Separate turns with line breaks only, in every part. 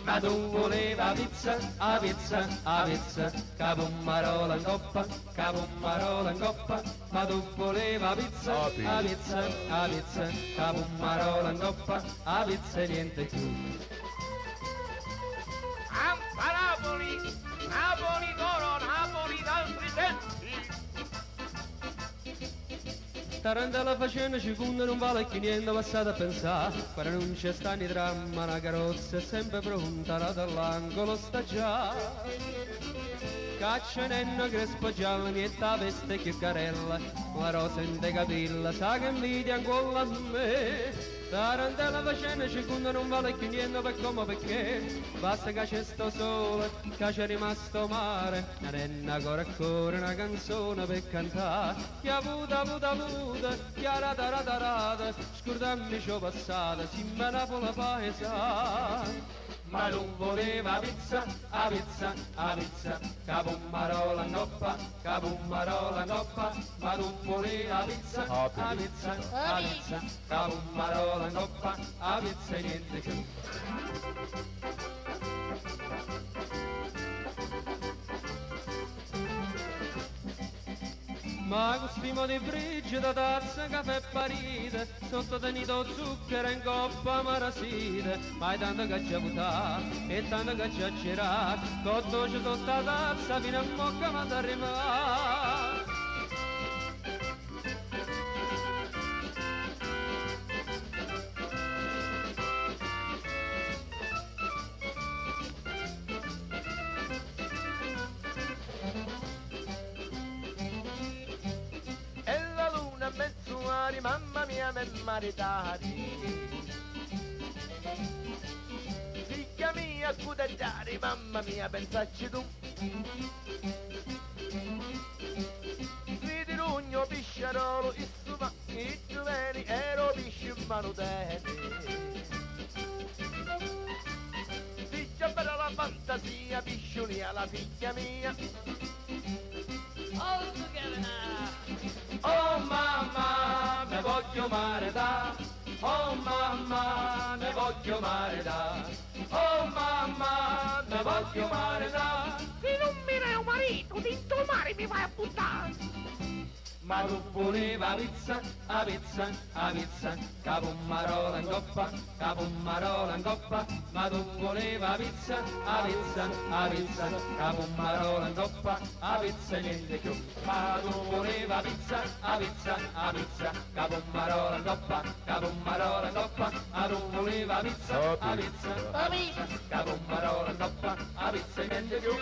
Ma tu voleva pizza, a pizza, a pizza, capummarola in coppa, capummarola in coppa. Ma tu voleva pizza, a pizza, a pizza, capummarola in coppa, a pizza e niente più.
Napoli, Napoli d'oro, Napoli d'altri tempi.
tarantella facendo secondo non vale che niente passate a pensare, quando non c'è sta ni dramma, una carrozza è sempre pronta, la dall'angolo sta già. Caccia nenno crespo giallo, niente veste che carella, la rosa in te capilla, sa che invidia ancora a me. Tarantella facendo secondo non vale più niente per come perché, basta che c'è sto sole, che c'è rimasto mare, non è ancora una canzone per cantare, che avuta, che rata, rata, rata, scordammi ciò passato, si me la può paesare. Ma non voleva pizza, a pizza, a pizza, capummarola in coppa, capummarola in coppa, ma non voleva pizza, a pizza, a pizza, capummarola in coppa, a pizza e niente più. Ma costimo di frigida tazza, caffè e parite, sotto tenito zucchero in coppa marasite, ma è tanto che c'è votà e tanto che c'è girato, cotto c'è sotto la tazza fino a mocca ma t'arrivare.
E la luna mezzuari, mamma mia, me maritati. Figlia mia, cudeggiari, mamma mia, pensacci tu. Vidi rugno, pisciarolo, issuma, i giovani, ero pisci manuteni. Figlia per la fantasia, pisciunia, la figlia mia. All together now.
Oh mamma, me voglio maritare, oh mamma, me voglio maritare, oh mamma, me voglio maritare.
Se non mi dai un marito, dentro il mare mi vai a buttare.
Ma tu voleva pizza, a pizza, a pizza, capummarola in coppa, capummarola in coppa, ma tu voleva pizza, a pizza, a pizza, capummarola in coppa, a pizza e niente più. Ma tu voleva pizza, a pizza, a pizza, capummarola in coppa, capummarola in coppa, ma tu voleva pizza, a pizza, a pizza, capummarola in coppa, a pizza e niente più.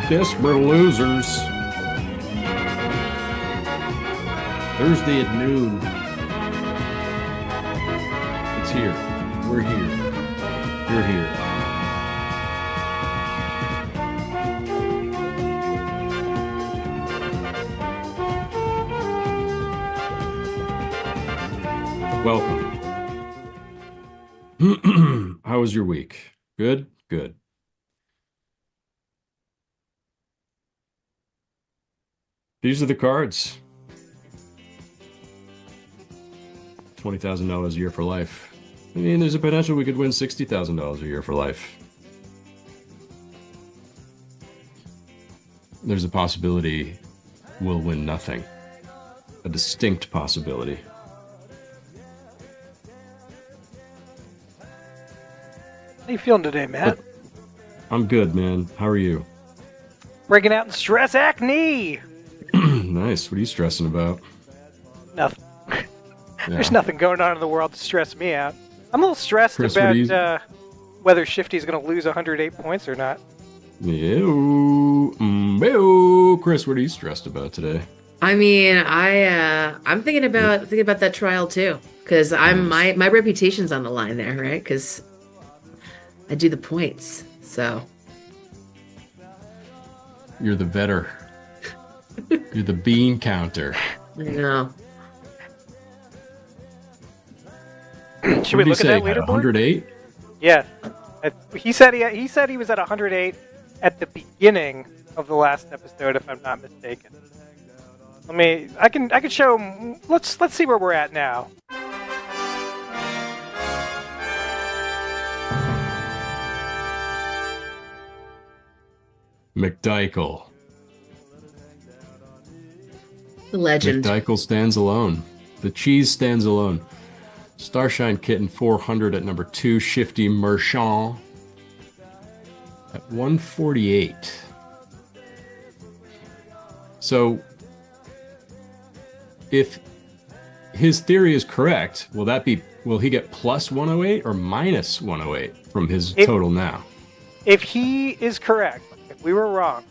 Desperate Losers. Thursday at noon. It's here. We're here. You're here. Welcome. How was your week? Good? Good. These are the cards. $20,000 a year for life. I mean, there's a potential we could win $60,000 a year for life. There's a possibility we'll win nothing. A distinct possibility.
How you feeling today, Matt?
I'm good, man. How are you?
Breaking out in stress acne!
Nice. What are you stressing about?
Nothing.
Yeah.
There's nothing going on in the world to stress me out. I'm a little stressed
Chris,
about whether Shifty's going to lose 108 points or not.
Ew. Chris, what are you stressed about today?
I mean, I'm thinking about that trial too, because my reputation's on the line there, right? Because I do the points, so
You're the vetter. You're the bean counter.
I know.
Should we look at that leaderboard?
108?
Yeah, he said he was at 108 at the beginning of the last episode, if I'm not mistaken. I can show him. Let's see where we're at now.
McDykel.
The legend.
McDykel stands alone. The cheese stands alone. Starshine Kitten 400 at number 2. Shifty Merchant at 148. So, if his theory is correct, will he get plus 108 or minus 108 from his total now?
If he is correct, if we were wrong,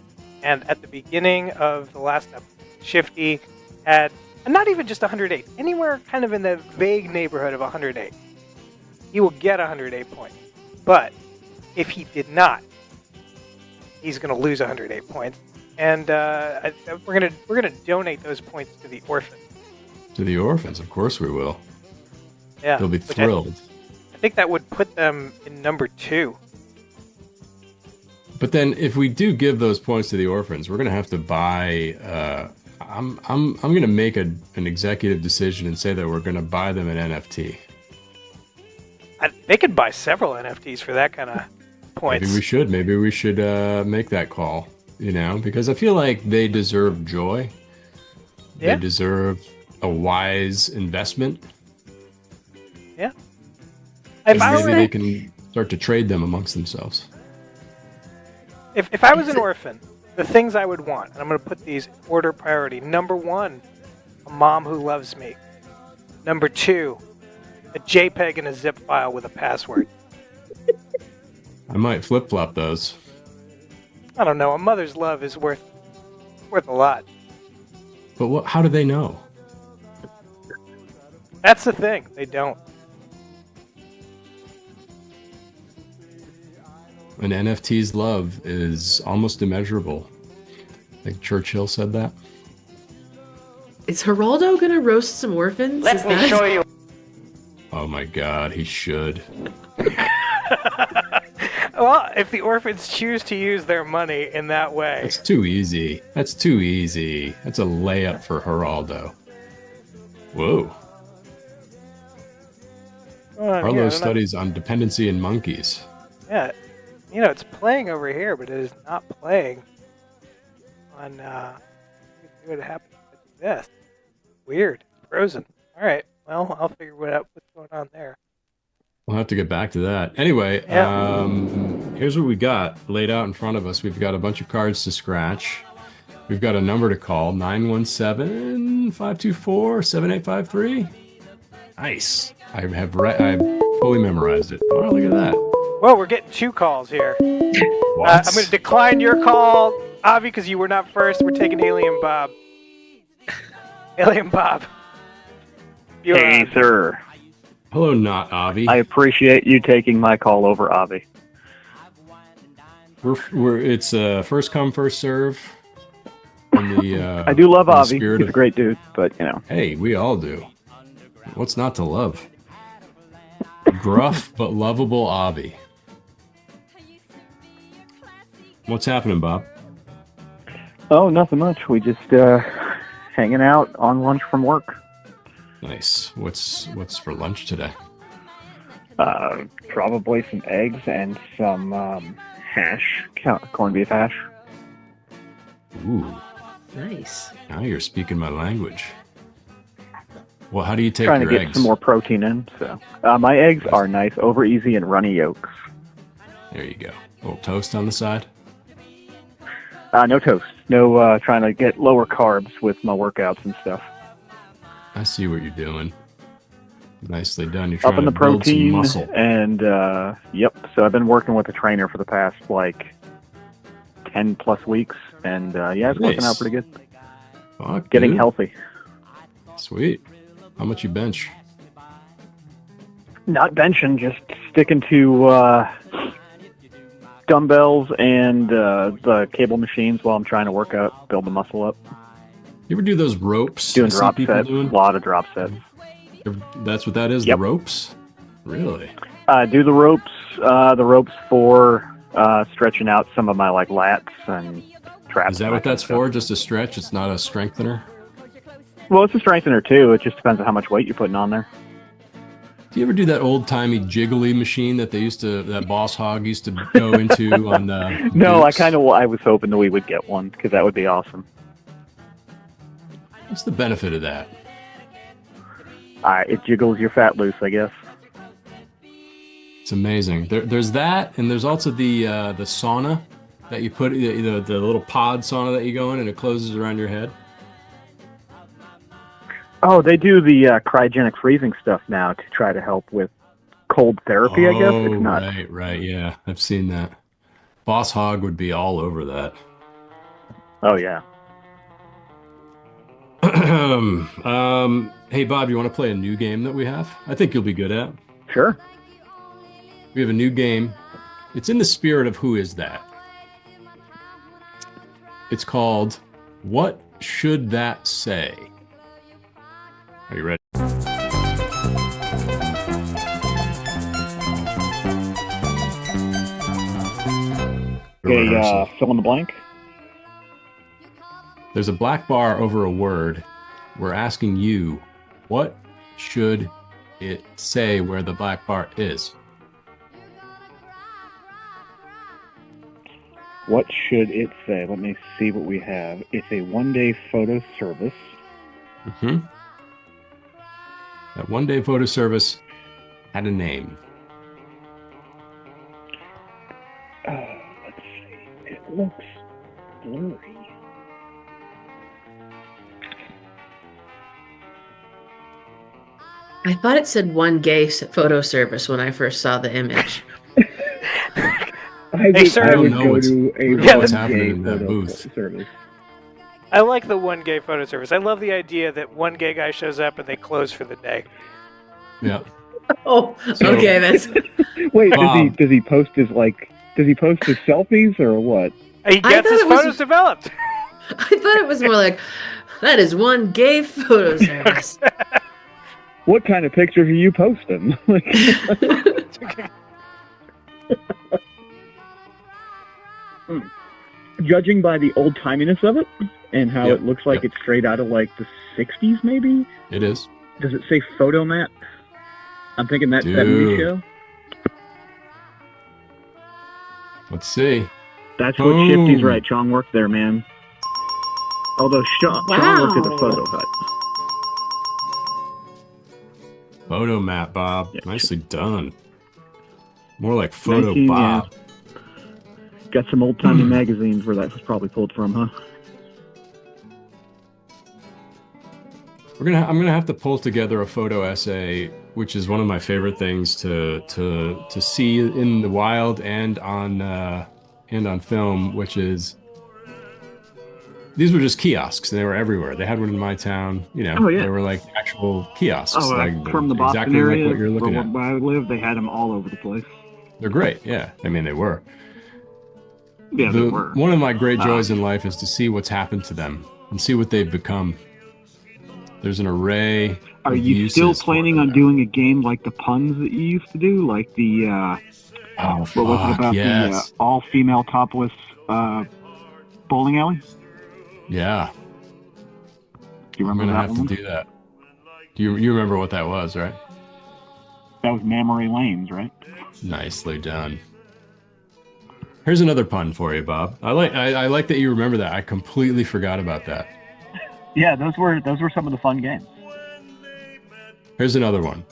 and at the beginning of the last episode, Shifty had, and not even just 108, anywhere kind of in the vague neighborhood of 108, he will get 108 points. But if he did not, he's going to lose 108 points, and we're gonna donate those points to the orphans.
To the orphans, of course we will.
Yeah,
they'll be thrilled.
I think that would put them in number 2.
But then, if we do give those points to the orphans, we're going to have to buy. I'm going to make an executive decision and say that we're going to buy them an NFT.
They could buy several NFTs for that kind of points.
Maybe we should make that call. Because I feel like they deserve joy.
Yeah.
They deserve a wise investment.
Yeah.
Maybe they can start to trade them amongst themselves.
If I was an orphan, the things I would want, and I'm going to put these in order priority. Number 1, a mom who loves me. Number 2, a JPEG and a zip file with a password.
I might flip-flop those.
I don't know. A mother's love is worth a lot.
But how do they know?
That's the thing. They don't.
An NFT's love is almost immeasurable. I think Churchill said that.
Is Geraldo gonna roast some orphans?
Let me show you.
Oh my God, he should.
Well, if the orphans choose to use their money in that way.
That's too easy. That's too easy. That's a layup for Geraldo. Whoa. Arlo studies on dependency in monkeys.
Yeah. It's playing over here, but it is not playing on, see what happens if I do this. Weird. Frozen. All right. Well, I'll figure what's going on there.
We'll have to get back to that. Anyway, here's what we got laid out in front of us. We've got a bunch of cards to scratch. We've got a number to call, 917-524-7853. Nice. I've fully memorized it. Oh, look at that.
Whoa, we're getting 2 calls here.
What?
I'm going to decline your call. Avi, because you were not first, we're taking Alien Bob. Alien Bob. You're
Hey,
on.
sir.
Hello, not Avi.
I appreciate you taking my call over Avi.
It's first come, first serve. In the,
I do love
in the
Avi.
spirit
He's a
of-
great dude, but, you know.
Hey, we all do. What's not to love? Gruff but lovable Avi. What's happening, Bob?
Oh, nothing much. We just hanging out on lunch from work.
Nice. What's for lunch today?
Probably some eggs and some hash, corned beef hash.
Ooh,
Nice.
now you're speaking my language. Well, how do you take
Trying to
your
get
eggs?
some more protein in. So my eggs are nice, over easy, and runny yolks.
There you go. A little toast on the side.
No toast. No trying to get lower carbs with my workouts and stuff.
I see what you're doing. Nicely done. You're
Up
trying
in
to
the
build some
protein,
muscle.
and yep. So I've been working with a trainer for the past 10+ weeks, and yeah, it's working
Nice.
out pretty good.
Fuck,
Getting
dude.
healthy.
Sweet. How much you bench?
Not benching, just sticking to dumbbells and the cable machines while I'm trying to work out, build the muscle up.
You ever do those ropes?
Doing
I see
drop
people
sets,
doing?
a lot of drop sets.
That's what that is.
Yep.
The ropes. Really?
Do the ropes for stretching out some of my like lats and traps.
Is that
and
what
kind
that's
of stuff.
for? Just a stretch? It's not a strengthener?
Well, it's a strengthener too. It just depends on how much weight you're putting on there.
Do you ever do that old timey jiggly machine that that Boss Hog used to go into on the?
No,
Dukes?
I was hoping that we would get one because that would be awesome.
What's the benefit of that?
It jiggles your fat loose, I guess.
It's amazing. There's that, and there's also the sauna that you put the little pod sauna that you go in, and it closes around your head.
Oh, they do the cryogenic freezing stuff now to try to help with cold therapy, I guess. It's not.
Right, yeah, I've seen that. Boss Hog would be all over that.
Oh, yeah.
Hey Bob, you want to play a new game that we have? I think you'll be good at.
Sure.
We have a new game. It's in the spirit of Who Is That? It's called What Should That Say? Are you ready?
Okay,
Rehearsal.
fill in the blank.
There's a black bar over a word. We're asking you, what should it say where the black bar is?
What should it say? Let me see what we have. It's a one-day photo service.
Mm-hmm. That one-day photo service had a name.
Let's see. It looks blurry.
I thought it said one gay photo service when I first saw the image.
Hey, sir.
I don't know what's
Yeah,
happening in that booth.
service.
I like the one gay photo service. I love the idea that one gay guy shows up and they close for the day.
Yeah.
Oh,
So-
okay, that's.
Wait,
Bob.
does he post his selfies or what?
He
I
gets
thought
his
it was-
photos developed.
I thought it was more like that is one gay photo service.
What kind of pictures are you posting? Judging by the old timiness of it and how
Yep,
it looks like
yep.
it's straight out of like the 60s, maybe.
It is.
Does it say Photo Mat? I'm thinking that 70s
Dude.
show.
Let's see.
That's
Boom.
what Shifty's right. Chong worked there, man. Although Chong worked at the
Wow.
photo hut.
Photo map, Bob.
Yeah.
Nicely done. More like photo
19,
Bob.
Got some old timey magazines where that was probably pulled from, huh?
I'm gonna have to pull together a photo essay, which is one of my favorite things to see in the wild and on film, which is these were just kiosks, and they were everywhere. They had one in my town.
Oh, yeah.
They were like actual kiosks.
Oh,
like,
from the Boston
exactly
area,
like what you're looking at.
where I live, they had them all over the place.
They're great. Yeah, I mean they were.
Yeah, they were.
One of my great joys in life is to see what's happened to them and see what they've become. There's an array.
Are
of
you still
uses for
planning
them
on
now.
doing a game like the puns that you used to do, like the
Oh,
what was it about
yes.
the all-female topless bowling alley?
Yeah,
Do you
I'm
remember
gonna
that
have
one?
to do that. You remember what that was, right?
That was Memory Lanes, right?
Nicely done. Here's another pun for you, Bob. I like that you remember that. I completely forgot about that.
Yeah, those were some of the fun games.
Here's another one.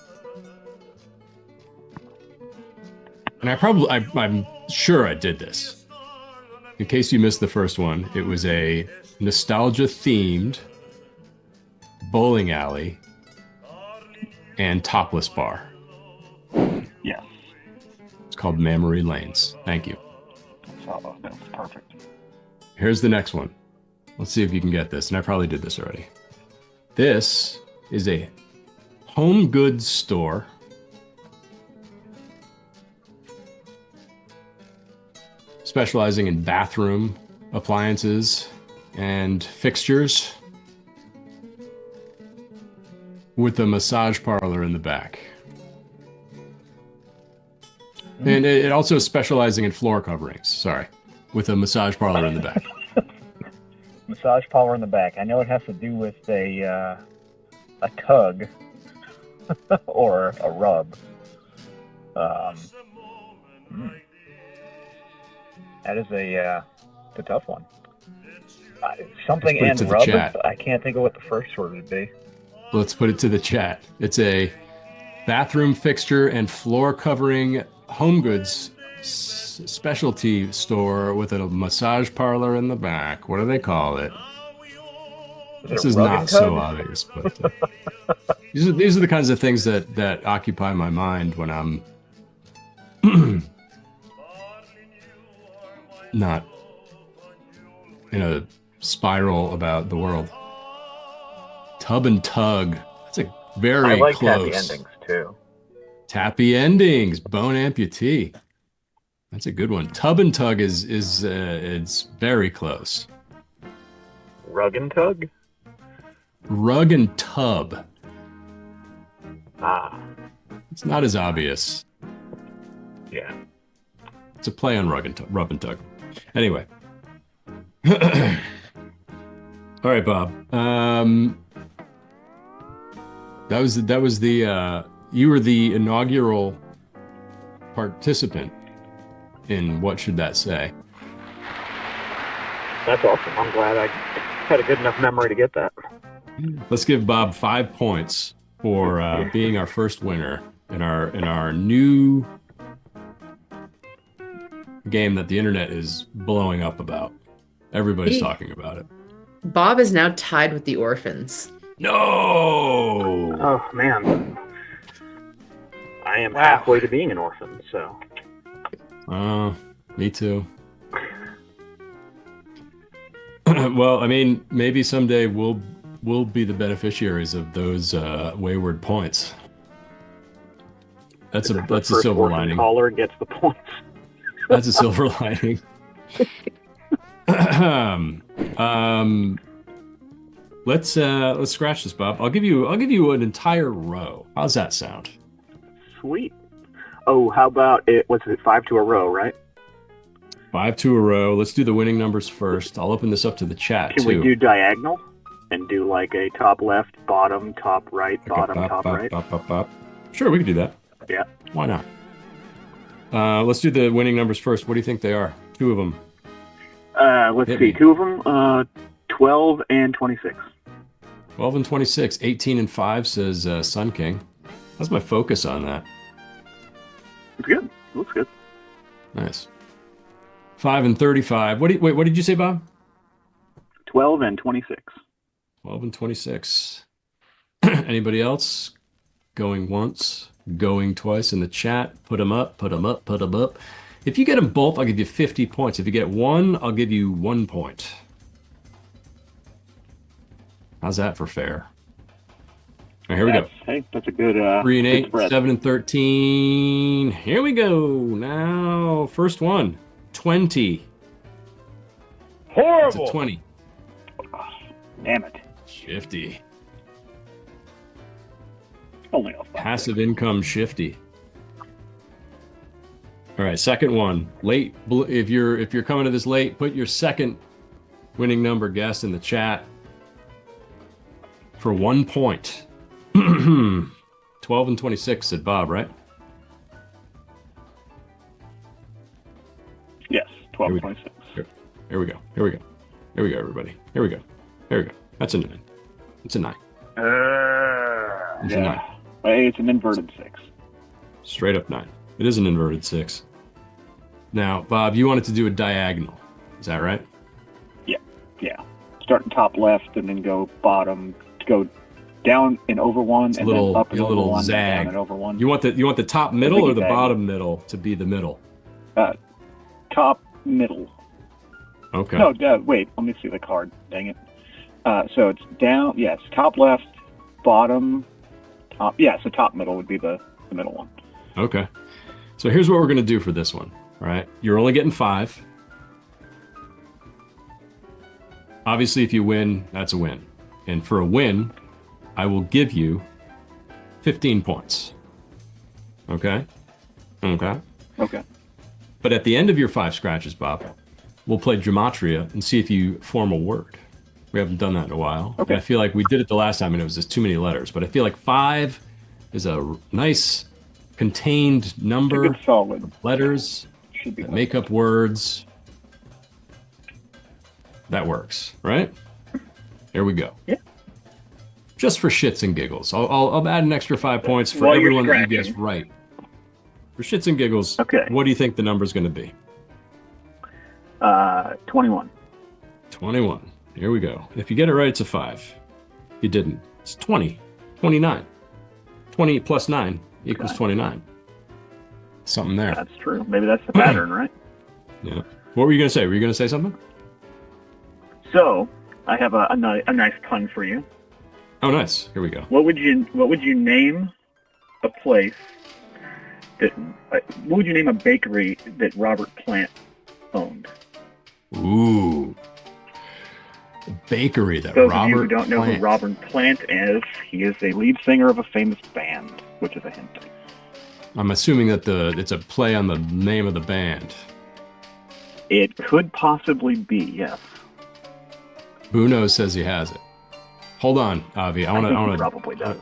And I'm sure I did this. In case you missed the first one, it was a nostalgia-themed bowling alley and topless bar.
Yes.
It's called Memory Lanes. Thank you.
That's perfect.
Here's the next one. Let's see if you can get this. And I probably did this already. This is a home goods store specializing in bathroom appliances and fixtures with a massage parlor in the back. And it also specializing in floor coverings, sorry, with a massage parlor in the back.
Massage parlor in the back. I know it has to do with a tug or a rub. That is a tough one. Something
Let's put it
and
to the
rub.
chat.
I can't think of what the first word would be.
Let's put it to the chat. It's a bathroom fixture and floor covering home goods specialty store with a massage parlor in the back. What do they call it? This is not so obvious, but these are the kinds of things that occupy my mind when I'm not in a spiral about the world. Tub and tug. That's a very
I like
close.
happy endings too.
Tappy endings, bone amputee. That's a good one. Tub and tug is it's very close.
Rug and tug?
Rug and tub.
Ah,
It's not as obvious.
yeah.
It's a play on rub and tug. Anyway. All right, Bob. That was the you were the inaugural participant in What Should That Say?
That's awesome. I'm glad I had a good enough memory to get that.
Let's give Bob 5 points for being our first winner in our new game that the internet is blowing up about. Everybody's talking about it.
Bob is now tied with the orphans.
No!
Oh, man. I am
Wow.
halfway to being an orphan, so.
Me too. Well, I mean, maybe someday we'll be the beneficiaries of those wayward points. That's a silver lining.
Caller gets the points.
That's a silver lining. Let's scratch this, Bob. I'll give you an entire row. How's that sound?
Sweet. Oh, how about it? What's it? 5 to a row, right?
5 to a row. Let's do the winning numbers first. I'll open this up to the chat
Can
too.
we do diagonal and do like a top left, bottom, top right, bottom, top right?
Sure, we could do that.
Yeah.
Why not? Let's do the winning numbers first. What do you think they are? 2 of them.
Let's
Hit
see.
me.
2 of them. 12 and 26.
12 and 26. 18 and 5 says Sun King. How's my focus on that?
It's good. Looks good.
Nice. 5 and 35. What did you say, Bob?
12 and 26.
12 and 26. Anybody else? Going once, going twice in the chat. Put them up, put them up, put them up. If you get them both, I'll give you 50 points. If you get one, I'll give you 1 point. How's that for fair? All right, here we go.
Hey, that's a good
3 and
good
8,
spread.
7 and 13. Here we go. Now, first one, 20. It's a
Horrible.
20.
Damn it.
Shifty.
Only a 5.
Passive income Shifty. All right, second one. Late. If you're coming to this late, put your second winning number guess in the chat for 1 point. 12 and 26, said Bob, right?
Yes, 12 and 26.
Here we go. Here we go. Here we go, everybody. Here we go. Here we go. That's a 9. It's a 9. It's a 9.
Hey, it's an inverted 6.
Straight up 9. It is an inverted 6. Now, Bob, you wanted to do a diagonal. Is that right?
Yeah. Starting top left and then go bottom, go down and over 1
It's a
and
little,
then up and
a
over
little
1
zag.
down and over 1.
You want the top middle or the
zag.
bottom middle to be the middle?
Top middle.
Okay.
No, wait. Let me see the card. Dang it. So it's down. Yes, top left, bottom, top. Yeah, so top middle would be the middle one.
Okay. So here's what we're going to do for this one. All right. You're only getting 5. Obviously, if you win, that's a win. And for a win, I will give you 15 points. Okay? Okay.
Okay.
But at the end of your 5 scratches, Bob, we'll play gematria and see if you form a word. We haven't done that in a while.
Okay.
And I feel like we did it the last time and it was just too many letters. But I feel like 5 is a nice contained number
Good solid.
of letters
Should be
that make up words. That works, right? Here we go.
Yeah.
Just for shits and giggles. I'll add an extra 5 points for
While you're
everyone that you
scratching.
guess right. For shits and giggles,
Okay.
what do you think the number's going to be?
21.
21. Here we go. If you get it right, it's a 5. If you didn't, it's 20. 29. 20 plus 9 equals 29. Something there.
That's true. Maybe that's the pattern, right?
Yeah. What were you going to say? Were you going to say something?
So I have a nice pun for you.
Oh, nice. Here we go.
What would you name a place that? What would you name a bakery that Robert Plant owned?
Ooh. A bakery that
Those
Robert
of you who don't know
Plant.
who Robert Plant is, he is a lead singer of a famous band, which is a hint.
I'm assuming that it's a play on the name of the band.
It could possibly be, yes.
Bruno says he has it. Hold on, Avi. I
I think he
want to.
probably does.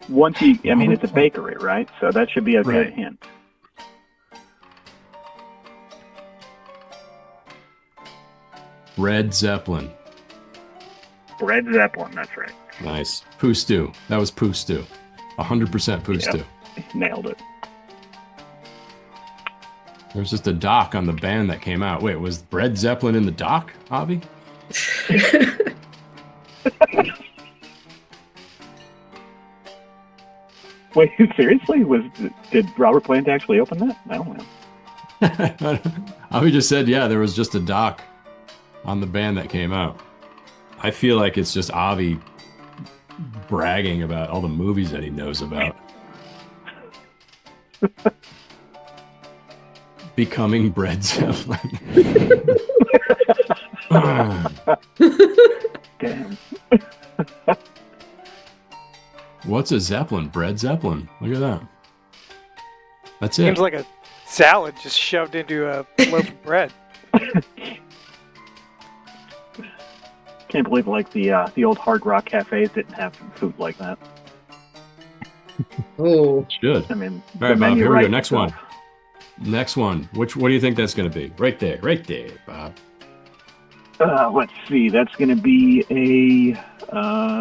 Once you, I mean, it's a bakery, right? So that should be a good
Right.
hint.
Red Zeppelin.
Red Zeppelin, that's right.
Nice. Poo stew. That was poo stew. 100% poo
Yep.
stew.
Nailed it.
There's just a doc on the band that came out. Wait, was Red Zeppelin in the doc, Avi?
Wait, seriously? Did Robert Plant actually open that? I don't know.
Avi just said, yeah, there was just a doc on the band that came out. I feel like it's just Avi bragging about all the movies that he knows about. Becoming Red Zeppelin.
Damn.
What's a Zeppelin? Bread Zeppelin. Look at that. That's it.
Seems like a salad just shoved into a loaf of bread.
Can't believe like the old Hard Rock cafes didn't have food like that.
Oh,
Should.
I mean,
All right, Bob,
menu
here we go.
writes
Next
itself.
one. Next one. What do you think that's going to be? Right there, Bob.
Let's see. That's going to be a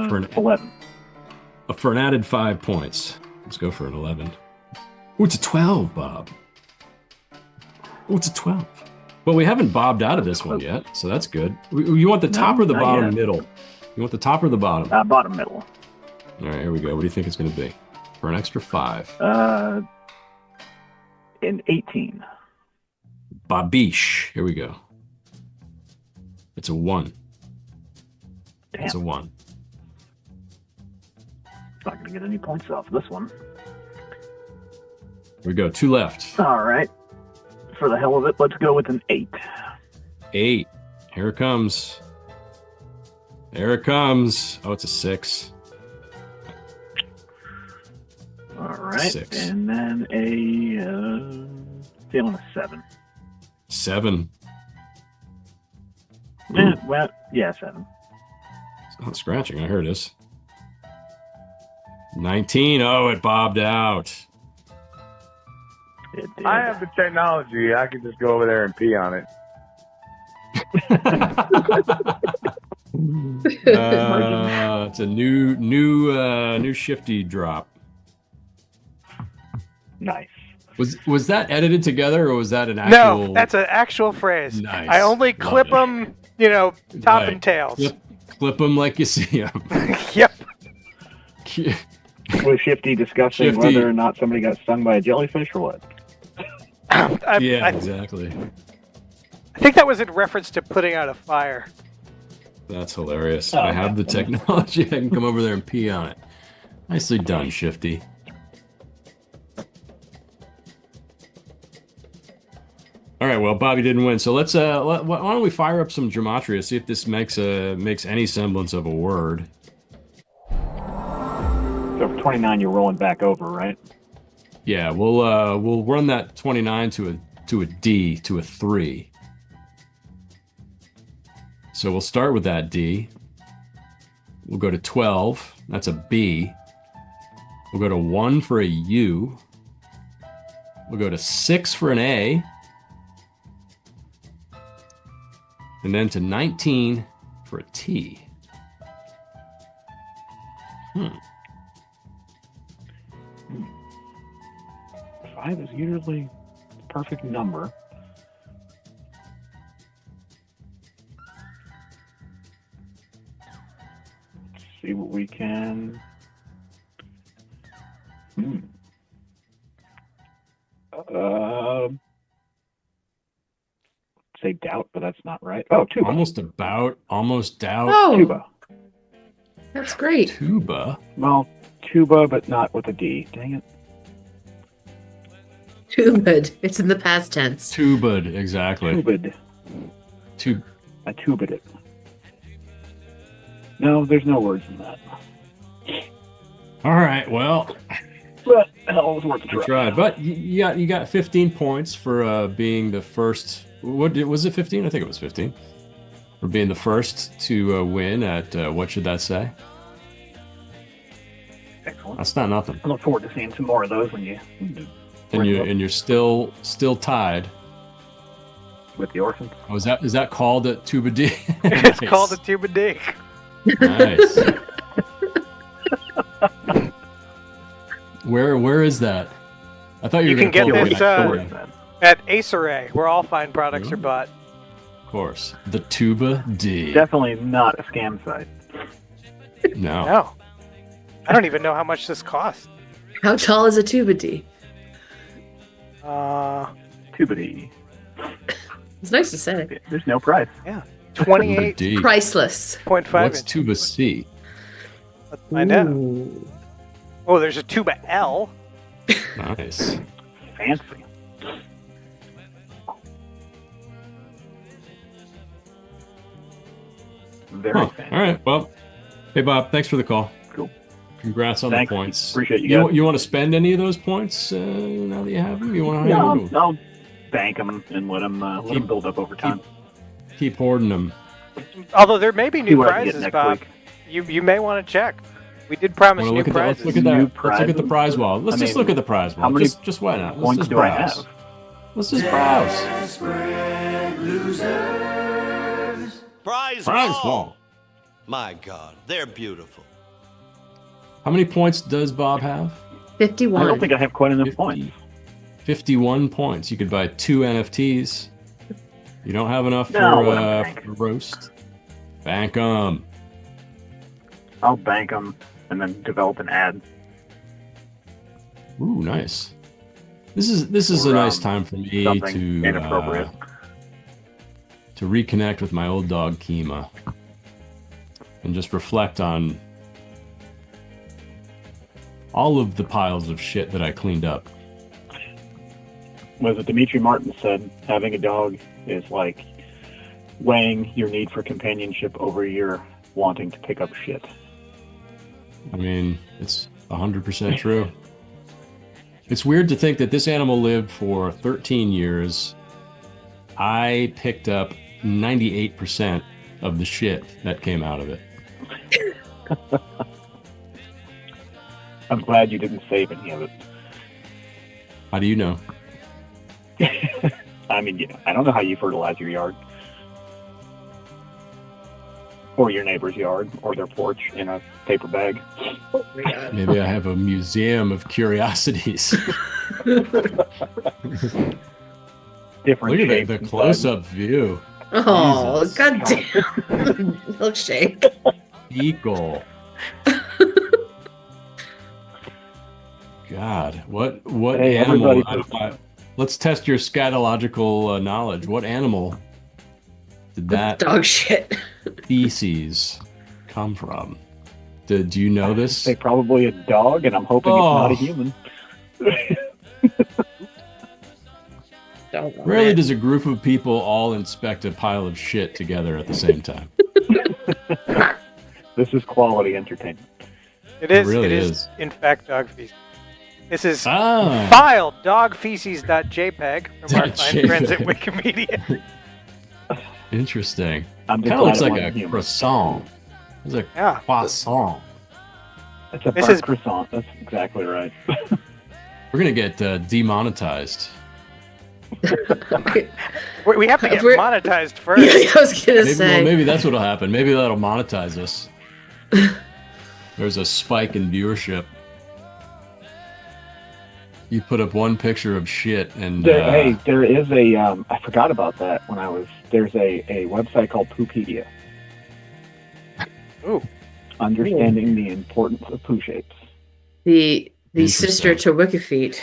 For an-
11.
For an added 5 points. Let's go for an 11. Oh, it's a 12, Bob. Oh, it's a 12. Well, we haven't bobbed out of this one yet, so that's good. You want the top or the
not
bottom
yet.
middle? You want the top or the bottom?
Bottom middle.
All right, here we go. What do you think it's going to be? For an extra 5.
In 18.
Babiche. Here we go. It's a 1. It's a 1.
Not going to get any points off this one.
Here we go. 2 left.
All right. For the hell of it, let's go with an 8.
8. Here it comes. There it comes. Oh, it's a 6.
All right.
6.
And then feeling a 7.
7.
Well, yeah, 7.
It's not scratching. I heard this. 19. Oh, it bobbed out.
It did.
I have the technology. I can just go over there and pee on it.
It's a new Shifty drop.
Nice.
Was that edited together, or was that an actual?
No, that's an actual phrase.
Nice.
I only clip
it.
them, top
Right.
and tails.
Clip them like you see them.
Yep.
Was Shifty discussing
Shifty.
whether or not somebody got stung by a jellyfish or what?
Yeah,
I
exactly.
think that was in reference to putting out a fire.
That's hilarious.
Oh,
I have the
definitely.
technology. I can come over there and pee on it. Nicely done, Shifty. All right, well, Bobby didn't win, so let's why don't we fire up some gematria, see if this makes any semblance of a word.
So for 29, you're rolling back over, right?
Yeah, we'll run that 29 to a D to a 3. So we'll start with that D. We'll go to 12. That's a B. We'll go to 1 for a U. We'll go to 6 for an A. And then to 19 for a T.
5 is usually the perfect number. Let's see what we can. Say doubt, but that's not right. Oh, tuba.
Almost doubt.
Oh,
Tuba.
that's great.
Tuba.
Well, tuba, but not with a D. Dang it.
Too good. It's in the past tense.
Tuba'd, exactly.
Tubid.
Tub.
I tubid it. No, there's no words in that.
All right, well,
But hell, it was worth a
I
try.
tried. But you got 15 points for being the first. What was it? 15? I think it was 15. For being the first to win at what should that say?
Excellent.
That's not nothing.
I look forward to seeing some more of those when you
And you're still tied.
with the orphans.
Oh, is that called a tuba D?
It's called a tuba dig.
Nice. Where is that? I thought you
You
were
can
going to
get
pull
this,
it back.
At Ace Array, where all fine products are bought.
Of course, the tuba D.
Definitely not a scam site.
No.
No. I don't even know how much this costs.
How tall is a tuba D?
Tubity.
It's nice to say.
There's no price.
Tuba
28.5
D.
Priceless.
What's
inches.
tuba C?
Let's find out.
Ooh.
Oh, there's a tuba L.
Nice.
Fancy. Very
Huh.
fancy.
All right. Well, hey Bob, thanks for the call.
Cool.
Congrats on
Thanks.
the points.
Appreciate you guys.
You want to spend any of those points now that you have them? You want to
No, I'll bank them and let them build up over time.
keep hoarding them?
Although there may be
See
new
what I can get
prizes,
next
Bob.
week.
You may want to check. We did promise
Well,
new
let's
prizes.
look at
New
that. Let's look at the
prizes?
prize wall. Let's
I
just
mean,
look at the prize wall.
how many
Just why not? Let's
Points
just
do I
browse.
have?
Let's just browse.
Prize
Prize
wall.
wall.
My God, they're beautiful.
How many points does Bob have?
I
51.
don't think I have quite enough
50.
points.
51 points. You could buy 2 NFTs. You don't have enough
No, what a bank.
for roast. Bank 'em.
I'll bank them and then develop an ad.
Ooh, nice. This is
Or,
a nice time for me
something
to
inappropriate.
to reconnect with my old dog Kima. and just reflect on all of the piles of shit that I cleaned up.
Was it Dimitri Martin said having a dog is like weighing your need for companionship over your wanting to pick up shit.
I mean, it's 100% true. It's weird to think that this animal lived for 13 years. I picked up 98% of the shit that came out of it.
I'm glad you didn't save any of it.
How do you know?
I mean, I don't know how you fertilize your yard. Or your neighbor's yard, or their porch in a paper bag.
Oh my God.
Maybe I have a museum of curiosities.
Different
Look at
shapes
the
and
close-up view.
Oh,
Jesus.
God damn. Milkshake.
Eagle. God, what
Hey,
animal?
everybody-
Let's test your scatological knowledge. What animal did that
Dog shit.
feces come from? Do you know this?
Say probably a dog, and I'm hoping it's not a human.
Don't want
Rarely
it.
does a group of people all inspect a pile of shit together at the same time.
This is quality entertainment.
It is.
really
It is.
is.
In fact, dog feces. This is
Ah,
filed dogfeces.jpg from our fine friends at
JPEG.
Wikimedia.
interesting.
I'm just
Kind of looks
glad it
like a
wasn't human.
croissant. It's a
Yeah.
croissant.
It's a
This
burnt
is-
croissant. That's exactly right.
We're gonna get demonetized.
We have to get
If we're-
monetized
Yeah,
first.
I was gonna
Maybe,
say.
well, maybe that's what'll happen. Maybe that'll monetize us. There's a spike in viewership. You put up one picture of shit, and
Hey, there is a. I forgot about that when I was. There's a website called Poopedia.
Ooh.
Understanding the importance of poo shapes.
The
Interesting.
sister to Wikifeet.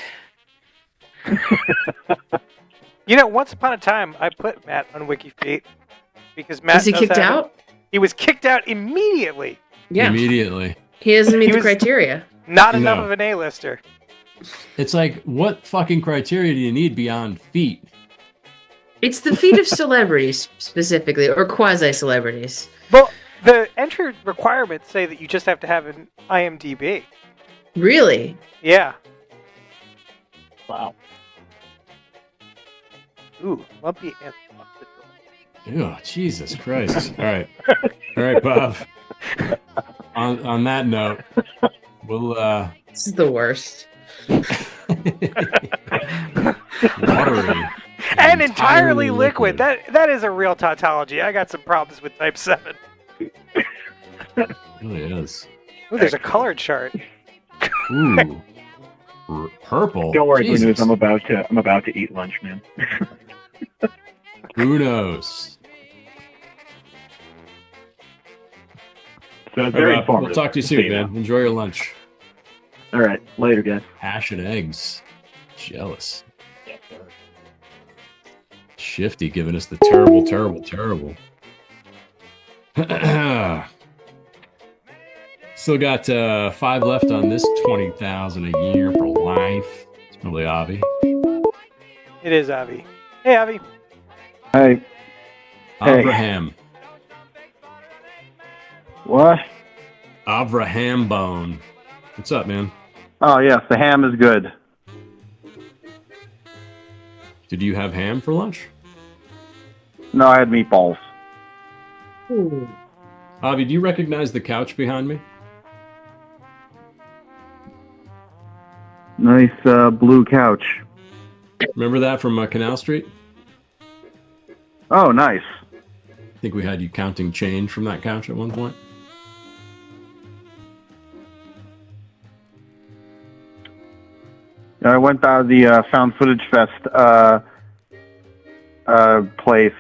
You know, once upon a time, I put Matt on WikiFeet because Matt.
Was he
does
kicked
have-
out?
He was kicked out immediately.
Yeah.
immediately.
He doesn't meet
He
the
was-
criteria.
Not enough
No.
of an A-lister.
It's like, what fucking criteria do you need beyond feet?
It's the feet of celebrities, specifically, or quasi celebrities.
Well, the entry requirements say that you just have to have an IMDb.
Really?
Yeah.
Wow.
Ooh, lumpy and
Oh, Jesus Christ. All right. All right, Bob. On that note, we'll
This is the worst.
watery.
and entirely liquid. That is a real tautology. I got some problems with Type 7.
It really is.
Ooh, there's a color chart.
Ooh. Purple.
Don't worry,
Jesus.
Bruno. I'm about to eat lunch, man.
Who knows?
So it's
All
very
right, we'll
informative.
talk to you
just
soon,
so
man.
know.
Enjoy your lunch.
All right, later, guys.
Hash and eggs. Jealous. Shifty giving us the terrible. Still got 5 left on this 20,000 a year for life. It's probably Avi.
It is Avi. Hey, Avi.
Hey, Hey.
Abraham.
What?
Abraham Bone. What's up, man?
Oh, yes, the ham is good.
Did you have ham for lunch?
No, I had meatballs.
Avi, do you recognize the couch behind me?
Nice blue couch.
Remember that from Canal Street?
Oh, nice.
I think we had you counting change from that couch at one point.
I went by the Found Footage Fest place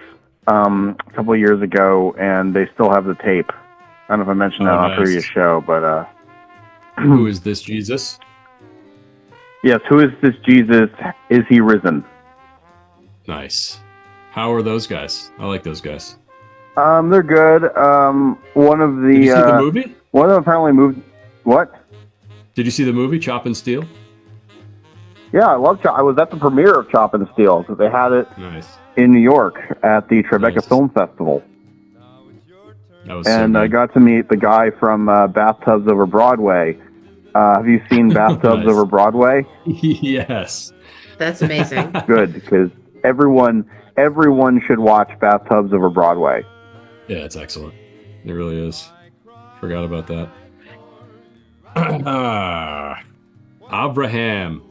a couple of years ago, and they still have the tape. I don't know if I mentioned that
Oh,
on a
nice.
previous show, but
Who is this Jesus?
yes, who is this Jesus? Is he risen?
Nice. How are those guys? I like those guys.
They're good. One of the
Did you see the movie?
one of them apparently moved. What?
Did you see the movie Chop and Steel?
Yeah, I love Chop. I was at the premiere of Chop and Steel because they had it
Nice.
in New York at the Tribeca
Nice.
Film Festival.
That was
And
so
I
good.
got to meet the guy from Bathtubs Over Broadway. Have you seen Bathtubs
Nice.
Over Broadway?
Yes.
That's amazing.
Good, because everyone should watch Bathtubs Over Broadway.
Yeah, it's excellent. It really is. Forgot about that. Abraham,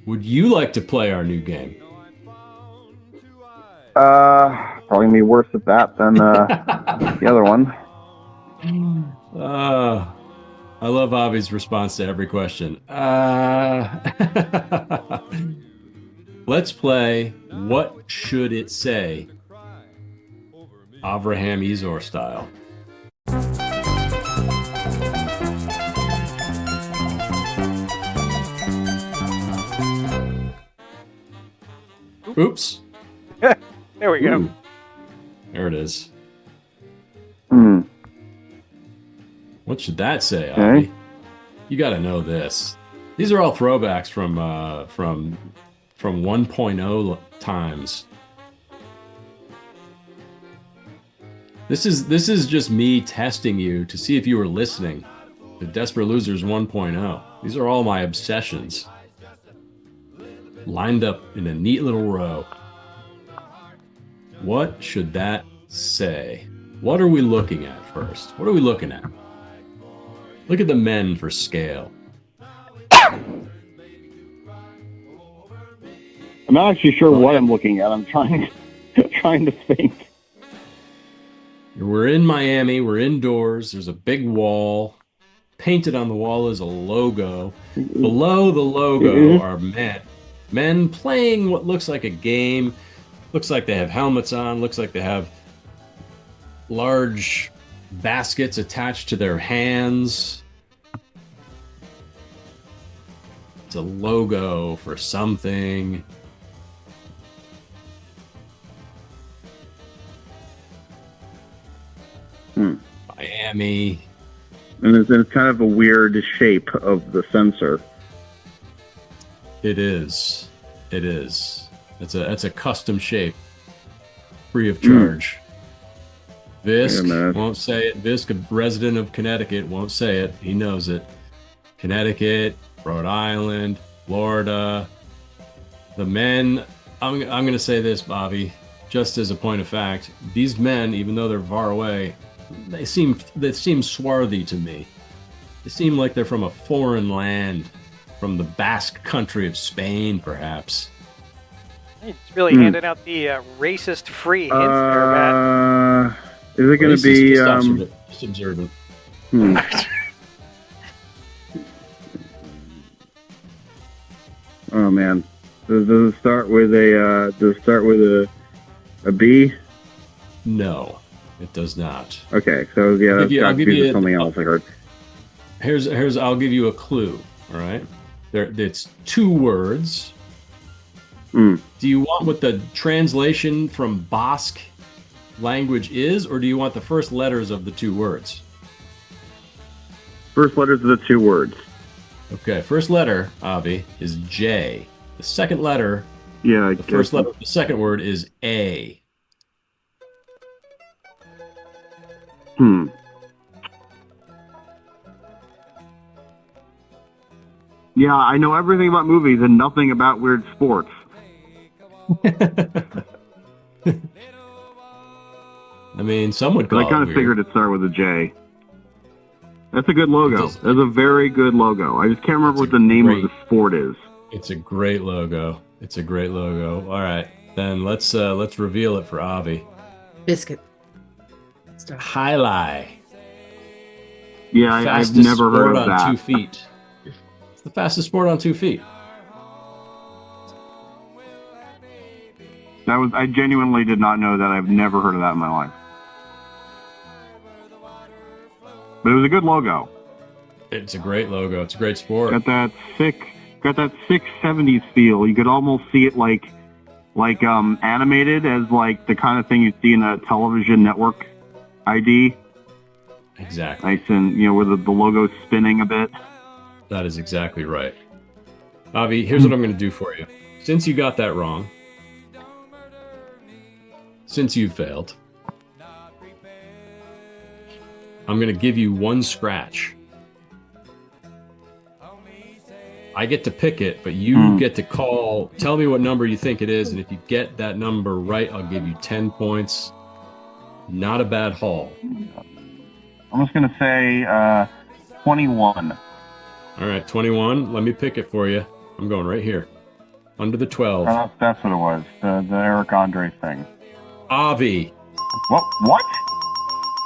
would you like to play our new game?
Probably gonna be worse at that than the other one.
I love Avi's response to every question. Let's play What Should It Say? Abraham Ezor style. Oops.
There we go.
Ooh. There it is.
Hmm.
What should that say,
Okay.
Avi? You got to know this. These are all throwbacks from 1.0 times. This is just me testing you to see if you were listening to Desperate Losers 1.0. These are all my obsessions lined up in a neat little row. What should that say? What are we looking at first? What are we looking at? Look at the men for scale.
I'm not actually sure what I'm looking at. I'm trying to think.
We're in Miami. We're indoors. There's a big wall. Painted on the wall is a logo. Below the logo are men. Men playing what looks like a game. Looks like they have helmets on. Looks like they have large baskets attached to their hands. It's a logo for something. Miami.
And it's kind of a weird shape of the sensor.
It is. It is. It's a custom shape, free of charge. Visk won't say it. Visk, a resident of Connecticut, won't say it. He knows it. Connecticut, Rhode Island, Florida. The men. I'm going to say this, Bobby, just as a point of fact. These men, even though they're far away, they seem swarthy to me. They seem like they're from a foreign land, from the Basque country of Spain, perhaps.
It's really handing out the racist-free hints there, Matt.
Is it going to be?
Just observant.
Oh man, does it start with a? Does it start with a B?
No, it does not.
Okay, so yeah, that's got to be something else I heard.
Here's. I'll give you a clue. All right, it's two words. Do you want what the translation from Basque language is, or do you want the first letters of the two words?
First letters of the two words.
Okay, first letter, Avi, is J. The second letter,
the
first letter of the second word is A.
Yeah, I know everything about movies and nothing about weird sports.
I mean, some would call
I kind of figured it started with a J. That's a good logo. That's a very good logo. I just can't remember what the name of the sport is.
It's a great logo. It's a great logo. All right, then let's reveal it for Avi.
Biscuit.
Highlight.
Yeah, I've never heard of that.
On 2 feet. It's the fastest sport on 2 feet.
I genuinely did not know that. I've never heard of that in my life. But it was a good logo.
It's a great logo. It's a great sport.
Got that sick 70s feel. You could almost see it like like animated as like the kind of thing you'd see in a television network ID.
Exactly.
Nice and where the logo's spinning a bit.
That is exactly right. Avi, here's what I'm going to do for you. Since you got that wrong, since you failed, I'm going to give you one scratch. I get to pick it, but you get to tell me what number you think it is, and if you get that number right, I'll give you 10 points. Not a bad haul.
I'm just going to say 21.
All right, 21. Let me pick it for you. I'm going right here. Under the 12.
That's what it was. The Eric Andre thing.
Avi.
What?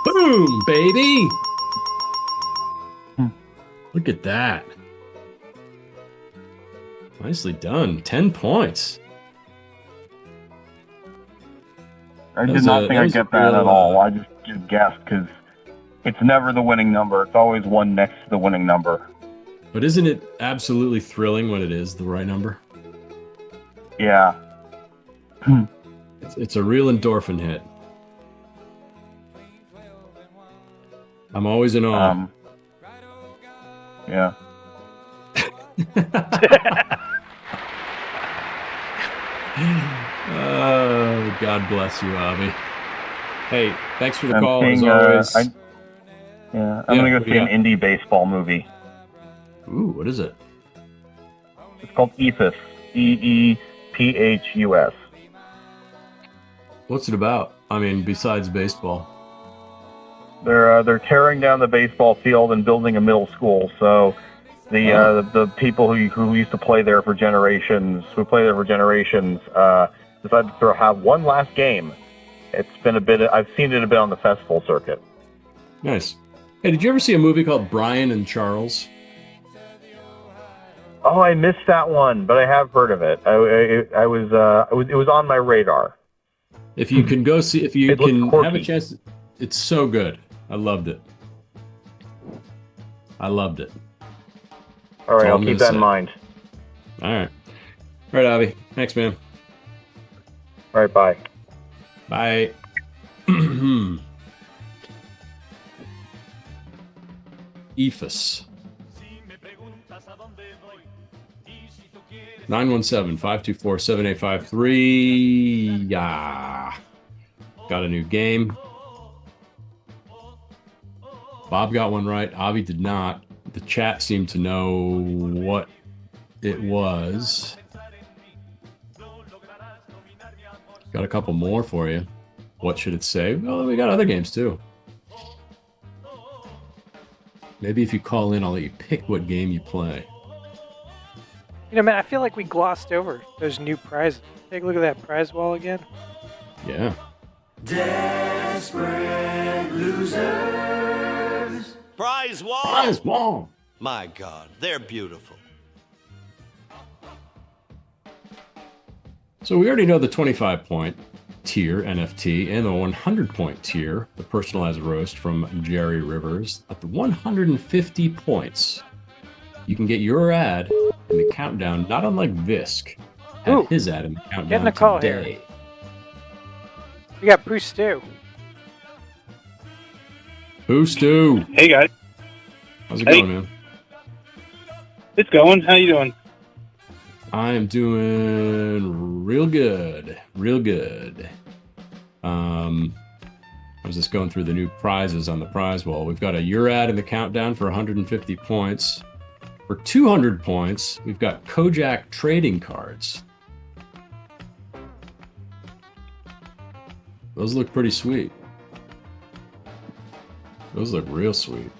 Boom, baby! Look at that. Nicely done. 10 points.
I did not think I'd get that at all. I just guessed because it's never the winning number. It's always one next to the winning number.
But isn't it absolutely thrilling when it is the right number?
Yeah.
It's a real endorphin hit. I'm always in awe.
Yeah.
Oh, God bless you, Avi. Hey, thanks for the call, as always.
I'm going to go see an indie baseball movie.
Ooh, what is it?
It's called Eephus. Eephus.
What's it about? I mean, besides baseball.
They're tearing down the baseball field and building a middle school. So the people who used to play there for generations, decided to have one last game. It's been I've seen it a bit on the festival circuit.
Nice. Hey, did you ever see a movie called Brian and Charles?
Oh, I missed that one, but I have heard of it. It was on my radar.
If you can go see, if you can have a chance, it's so good. I loved it. All
right, I'll keep that in mind.
All right, Avi. Thanks, man.
All right, bye.
Bye. 917-524-7853. Yeah. Got a new game. Bob got one right. Avi did not. The chat seemed to know what it was. Got a couple more for you. What should it say? Well, we got other games too. Maybe if you call in, I'll let you pick what game you play.
You know, man, I feel like we glossed over those new prizes. Take a look at that prize wall again.
Yeah.
Desperate losers.
Prize wall.
Prize wall.
My God, they're beautiful.
So we already know the 25-point tier NFT and the 100-point tier, the personalized roast from Jerry Rivers. At the 150 points, you can get your ad in the countdown, not unlike Visk had his ad in the countdown
getting a call
today.
here. We got Pooh Stew.
Pooh Stew.
Hey, guys.
How's it going, man?
It's going. How you doing?
I am doing real good. I was just going through the new prizes on the prize wall. We've got a your ad in the countdown for 150 points. For 200 points, we've got Kojak trading cards. Those look pretty sweet. Those look real sweet.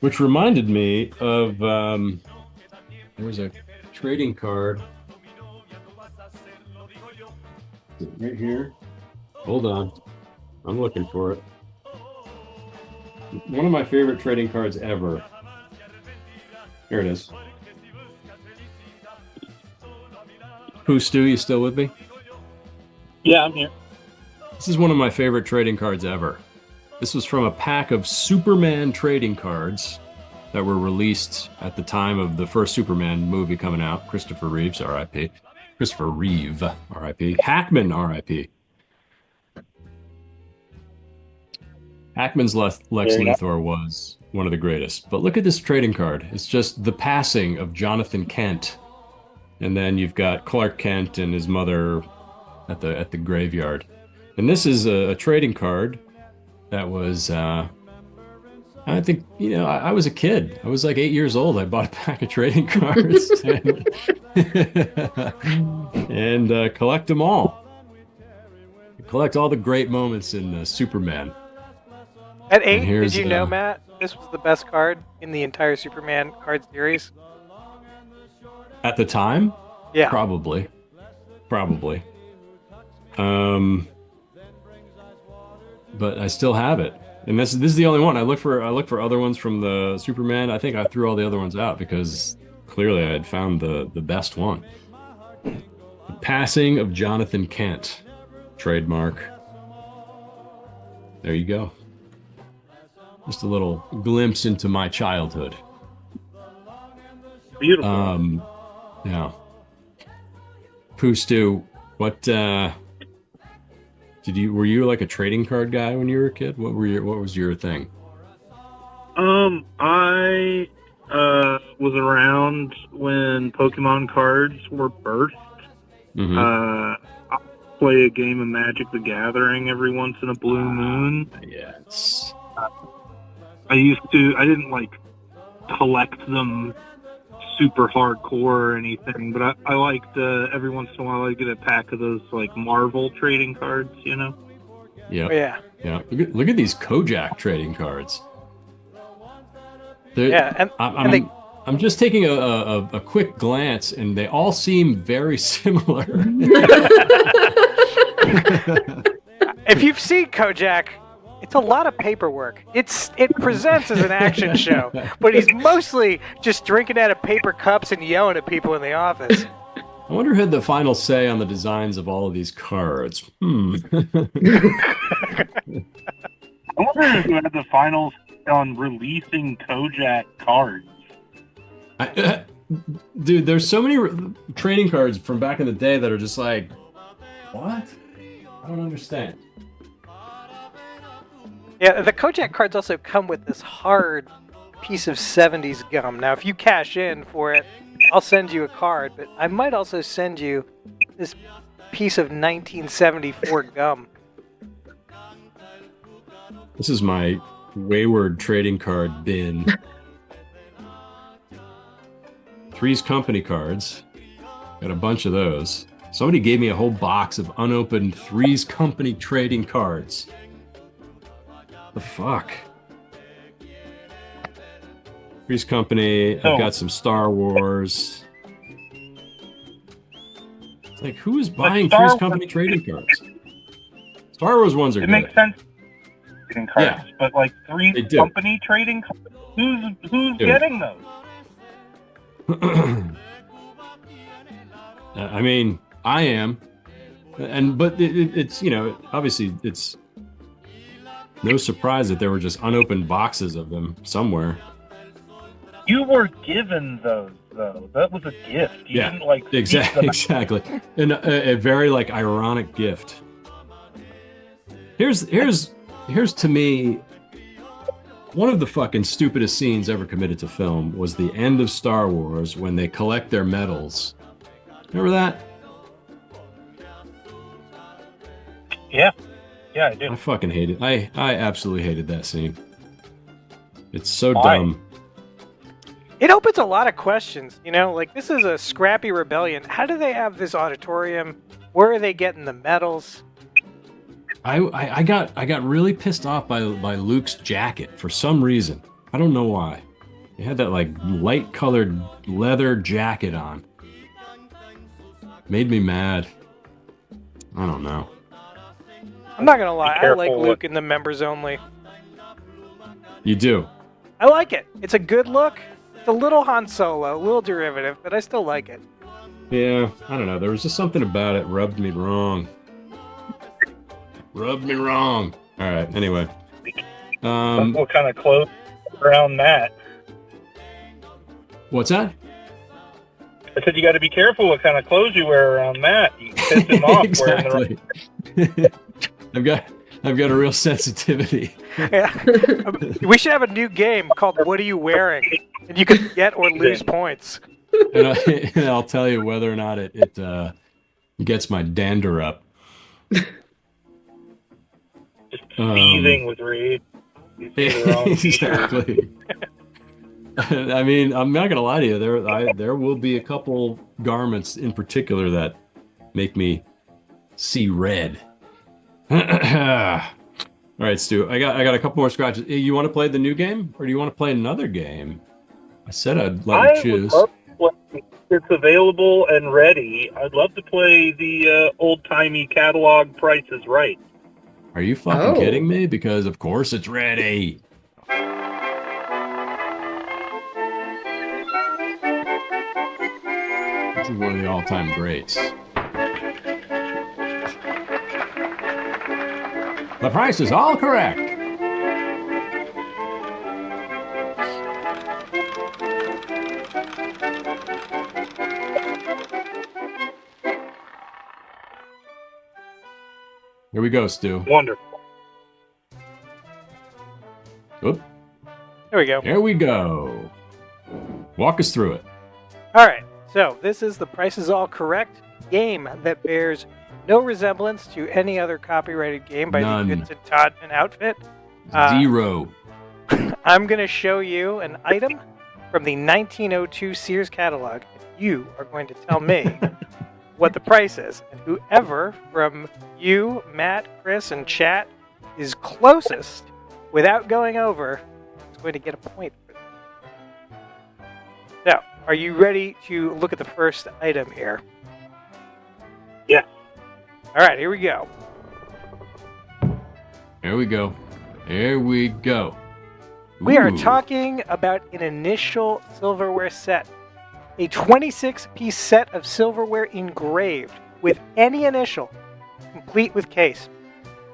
Which reminded me of, there was a trading card. Right here. Hold on. I'm looking for it. One of my favorite trading cards ever. Here it is. Pooh Stew, you still with me?
Yeah, I'm here.
This is one of my favorite trading cards ever. This was from a pack of Superman trading cards that were released at the time of the first Superman movie coming out. Christopher Reeves, R.I.P. Christopher Reeve, R.I.P. Hackman, R.I.P. Hackman's Lex Luthor was one of the greatest. But look at this trading card. It's just the passing of Jonathan Kent. And then you've got Clark Kent and his mother at the graveyard. And this is a trading card that was, I think, I was a kid. I was like 8 years old. I bought a pack of trading cards and collect them all. Collect all the great moments in Superman.
At 8, did you know, Matt, this was the best card in the entire Superman card series?
At the time?
Yeah.
Probably. But I still have it. And this is the only one. I look for other ones from the Superman. I think I threw all the other ones out because clearly I had found the best one. The Passing of Jonathan Kent. Trademark. There you go. Just a little glimpse into my childhood.
Beautiful.
Yeah. Pooh Stew, what were you like a trading card guy when you were a kid? What was your thing?
I was around when Pokemon cards were birthed.
Mm-hmm.
I play a game of Magic the Gathering every once in a blue moon.
Yes.
I didn't like collect them super hardcore or anything, but I liked every once in a while I get a pack of those like Marvel trading cards,
Yeah.
Oh, yeah.
Yeah. Look at these Kojak trading cards. I'm just taking a quick glance, and they all seem very similar.
If you've seen Kojak, it's a lot of paperwork. It presents as an action show, but he's mostly just drinking out of paper cups and yelling at people in the office.
I wonder who had the final say on the designs of all of these cards.
I wonder who had the final on releasing Kojak cards.
Dude, there's so many trading cards from back in the day that are just like, what? I don't understand.
Yeah, the Kojak cards also come with this hard piece of 70s gum. Now, if you cash in for it, I'll send you a card, but I might also send you this piece of 1974 gum.
This is my wayward trading card bin. Three's Company cards. Got a bunch of those. Somebody gave me a whole box of unopened Three's Company trading cards. The fuck? Three's Company. I've got some Star Wars. It's like, who is buying Three's Company trading cards? Star Wars ones are good.
It makes sense. Trading cards,
Yeah.
but like Three's Company trading cards, who's getting those?
I mean, I am, but it's obviously it's no surprise that there were just unopened boxes of them somewhere.
You were given those, though. That was a gift. You didn't like
exactly, and a very like ironic gift. Here's to me one of the fucking stupidest scenes ever committed to film was the end of Star Wars when they collect their medals. Remember that?
Yeah, I do.
I fucking hate it. I absolutely hated that scene. It's so dumb.
It opens a lot of questions, like this is a scrappy rebellion. How do they have this auditorium? Where are they getting the medals?
I got really pissed off by Luke's jacket for some reason. I don't know why. He had that like light colored leather jacket on. Made me mad. I don't know.
I'm not gonna lie, I like Luke in the members only.
You do?
I like it. It's a good look. It's a little Han Solo, a little derivative, but I still like it.
Yeah, I don't know. There was just something about it rubbed me wrong. Rubbed me wrong. All right. Anyway,
what kind of clothes around that?
What's that?
I said you got to be careful what kind of clothes you wear around Matt. You piss him off wearing the
Exactly. I've got a real sensitivity.
Yeah. We should have a new game called "What Are You Wearing?" and you can get or lose points.
And I'll tell you whether or not it gets my dander up.
Just seething with rage.
Exactly. I mean, I'm not gonna lie to you. There will be a couple garments in particular that make me see red. All right, Stu. I got a couple more scratches. You want to play the new game, or do you want to play another game? I said I'd let you choose.
Would love to play, it's available and ready. I'd love to play the old-timey catalog Price is Right.
Are you fucking kidding me? Because of course it's ready. This is one of the all-time greats. The price is all correct. Here we go, Stu.
Wonderful.
Oop.
There we go.
Here we go. Walk us through it.
All right. So this is the Price is All Correct game that bears no resemblance to any other copyrighted game by
None.
the Vincent Todman outfit.
Zero.
I'm going to show you an item from the 1902 Sears catalog. You are going to tell me what the price is. And whoever from you, Matt, Chris, and chat is closest without going over is going to get a point for that. So, are you ready to look at the first item here?
Yeah.
All right, here we go.
Here we go. Here we go.
We are
Ooh.
talking about an initial silverware set. A 26-piece set of silverware engraved with any initial, complete with case.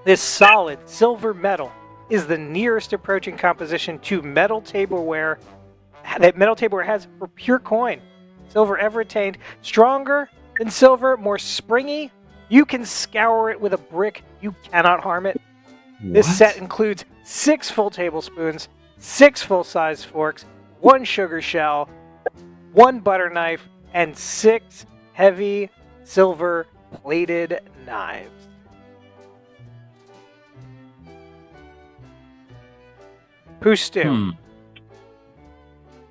This solid silver metal is the nearest approaching composition to metal tableware that metal tableware has for pure coin. Silver ever attained. Stronger than silver, more springy. You can scour it with a brick. You cannot harm it. This set includes 6 full tablespoons, 6 full-size forks, 1 sugar shell, 1 butter knife, and 6 heavy silver-plated knives. Pooh Stew.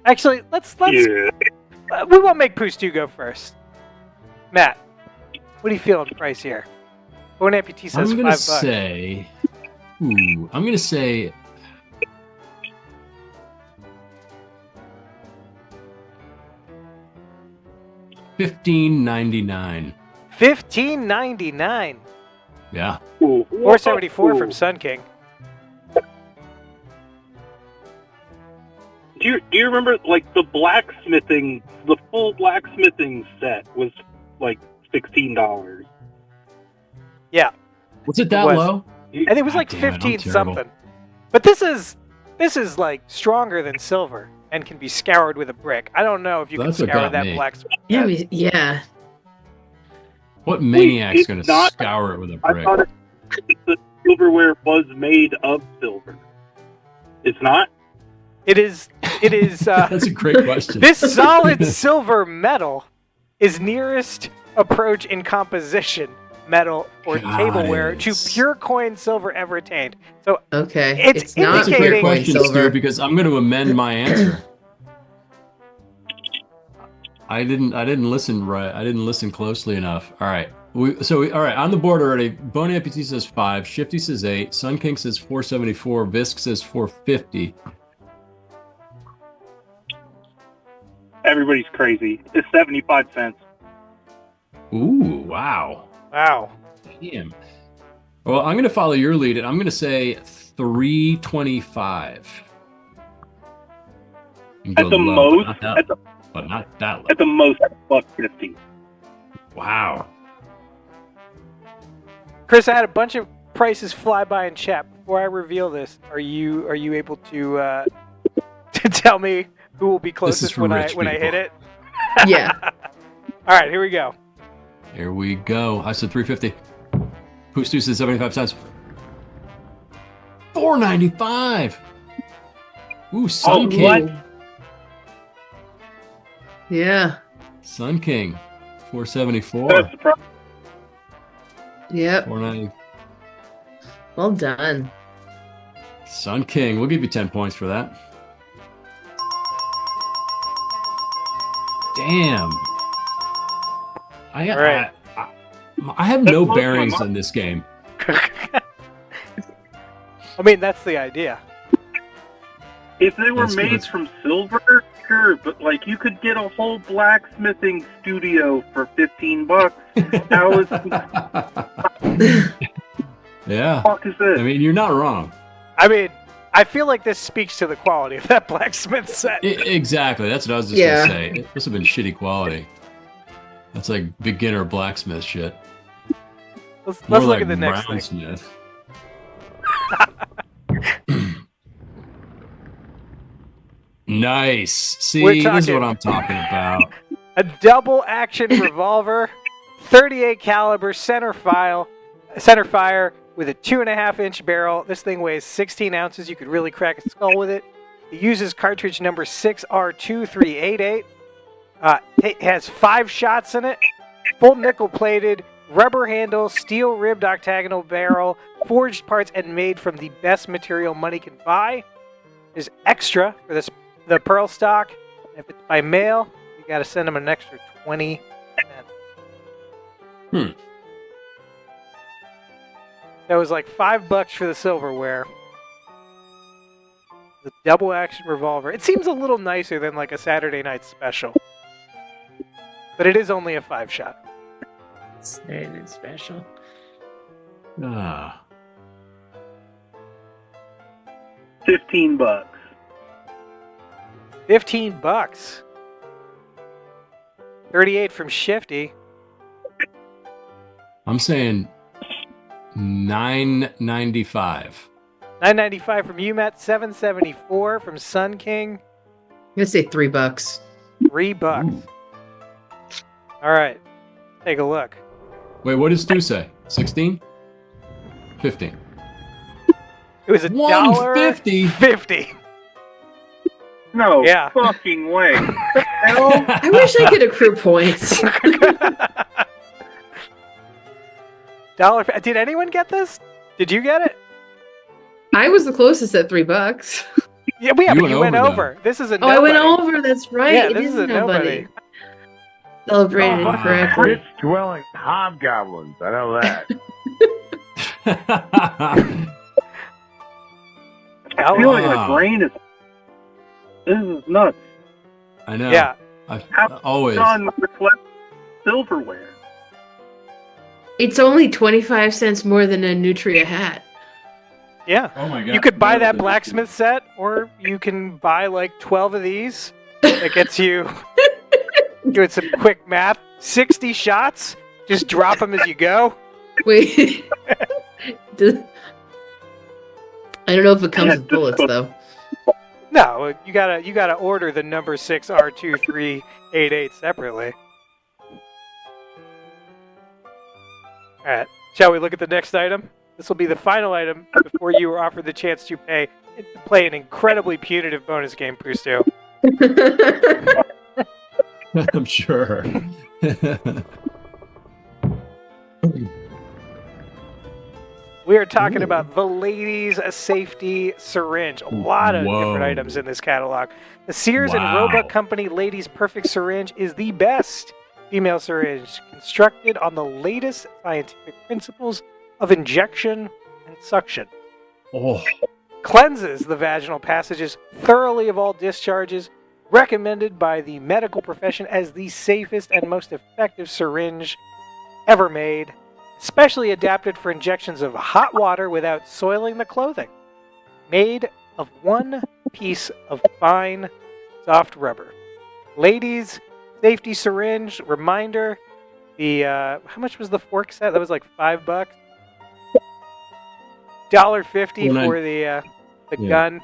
Actually, let's
Yeah.
we won't make Pooh Stew go first. Matt, what do you feel on the price here? Bone Amputee says
I'm gonna
$5.
say. Ooh, I'm gonna say. $15.99.
$15.99.
Yeah.
$4.74 from Sun King.
Do you remember, like, the full blacksmithing set was, like, $16?
Yeah.
Was it that
was.
low?
I think it was like
God damn it, I'm
15
terrible.
something. But this is like stronger than silver and can be scoured with a brick. I don't know if you
That's
can
what
scour
got
that
me.
blacksmith.
Yeah.
What maniac's
it's
gonna
not-
scour it with a
I
brick?
thought the silverware was made of silver. It's not?
It is
That's a great question.
this solid silver metal is nearest approach in composition metal or
God,
tableware
it
to
is.
pure coin silver ever attained. So
Okay.
It's
not
That's a
indicating-
great
pure coin
question,
silver.
Stu, because I'm going to amend my answer. I didn't listen right. I didn't listen closely enough. All right. All right, on the board already. Bone Amputee says 5, Shifty says 8, Sun King says 474, Visk says 450.
Everybody's crazy. It's 75 cents.
Ooh, wow.
wow.
Damn. Well, I'm going to follow your lead, and I'm going to say 325.
At the most,
but not that low.
at the most, $1.50.
Wow.
Chris, I had a bunch of prices fly by in chat. Before I reveal this, are you able to to tell me who will be closest
for
when
rich
I hit
people.
it?
Yeah.
All right, here we go.
Here we go. I said 350. Stu said 75 cents. $4.95. Ooh, Sun King.
what?
Yeah.
Sun King. $4.74.
That's the problem.
Yep.
$4.90.
Well done.
Sun King. We'll give you 10 points for that. Damn.
All right.
I have no bearings in this game.
I mean, that's the idea.
If they were
That's good.
made from silver, sure, but like you could get a whole blacksmithing studio for $15. How is
Yeah.
fuck is this?
I mean, you're not wrong.
I mean, I feel like this speaks to the quality of that blacksmith set.
Exactly. That's what I was just
Yeah.
going to say. This would have been shitty quality. That's like beginner blacksmith shit.
Let's
More
look
like
at the next thing.
Brownsmith. Nice. See,
We're
this is
talking-
what I'm talking about.
A double action revolver, 38 caliber center fire with a 2.5-inch barrel. This thing weighs 16 ounces. You could really crack a skull with it. It uses cartridge number 6R2388. It has 5 shots in it. Full nickel plated, rubber handle, steel ribbed octagonal barrel, forged parts, and made from the best material money can buy. There's extra for the pearl stock. If it's by mail, you got to send them an extra 20 cents. That was like $5 for the silverware. The double action revolver. It seems a little nicer than like a Saturday night special. But it is only a 5-shot.
It's very special.
Ah.
$15.
$15. 38 from Shifty.
I'm saying $9.95.
$9.95 from UMAT. $7.74 from Sun King.
I'm gonna say $3.
$3.
Ooh.
All right. Take a look.
Wait, what did Stu say? 16? 15.
It was
$1.50.
$1.50.
No
Yeah.
fucking way.
I wish I could accrue points.
Did anyone get this? Did you get it?
I was the closest at $3.
Yeah, but you went over. This is a
Oh,
nobody.
I went over. That's right.
Yeah,
it
this is a nobody.
Celebrated
Oh,
incorrectly.
Rich dwelling hobgoblins. I know that.
I feel like
Wow.
my brain is. This is nuts.
I know.
Yeah.
I've always.
Done reflect silverware.
It's only 25 cents more than a Nutria hat.
Yeah.
Oh my god.
You could buy that blacksmith set, or you can buy like 12 of these. That gets you doing some quick math. 60 shots. Just drop them as you go.
Wait. I don't know if it comes with bullets though.
No, you gotta order the number 6R2388 separately. All right. Shall we look at the next item? This will be the final item before you are offered the chance to play an incredibly punitive bonus game, Pustu.
I'm sure.
We are talking about the ladies' safety syringe. A lot of different items in this catalog. The Sears and Roebuck Company Ladies' Perfect Syringe is the best female syringe, constructed on the latest scientific principles of injection and suction.
Oh.
Cleanses the vaginal passages thoroughly of all discharges, recommended by the medical profession as the safest and most effective syringe ever made, specially adapted for injections of hot water without soiling the clothing. Made of one piece of fine, soft rubber. Ladies, safety syringe, reminder, the, how much was the fork set? That was like $5. $1.50 for the gun.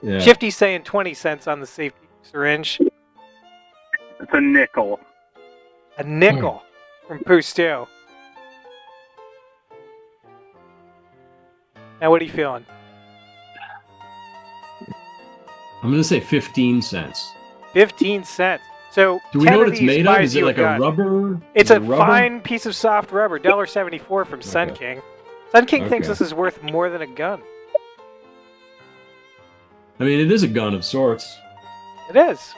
Yeah.
Shifty's saying 20 cents on the safety syringe.
It's a nickel.
A nickel from Pooh Stew. Now, what are you feeling?
I'm going to say 15 cents.
15 cents. So,
Do we
10
know what
of
it's
these
made of?
buys
Is it
you
like a
gun.
rubber?
It's
Is
a
it rubber?
fine piece of soft rubber. $1.74 from Sun King. Sun King thinks
Okay.
this is worth more than a gun.
I mean, it is a gun of sorts.
It is.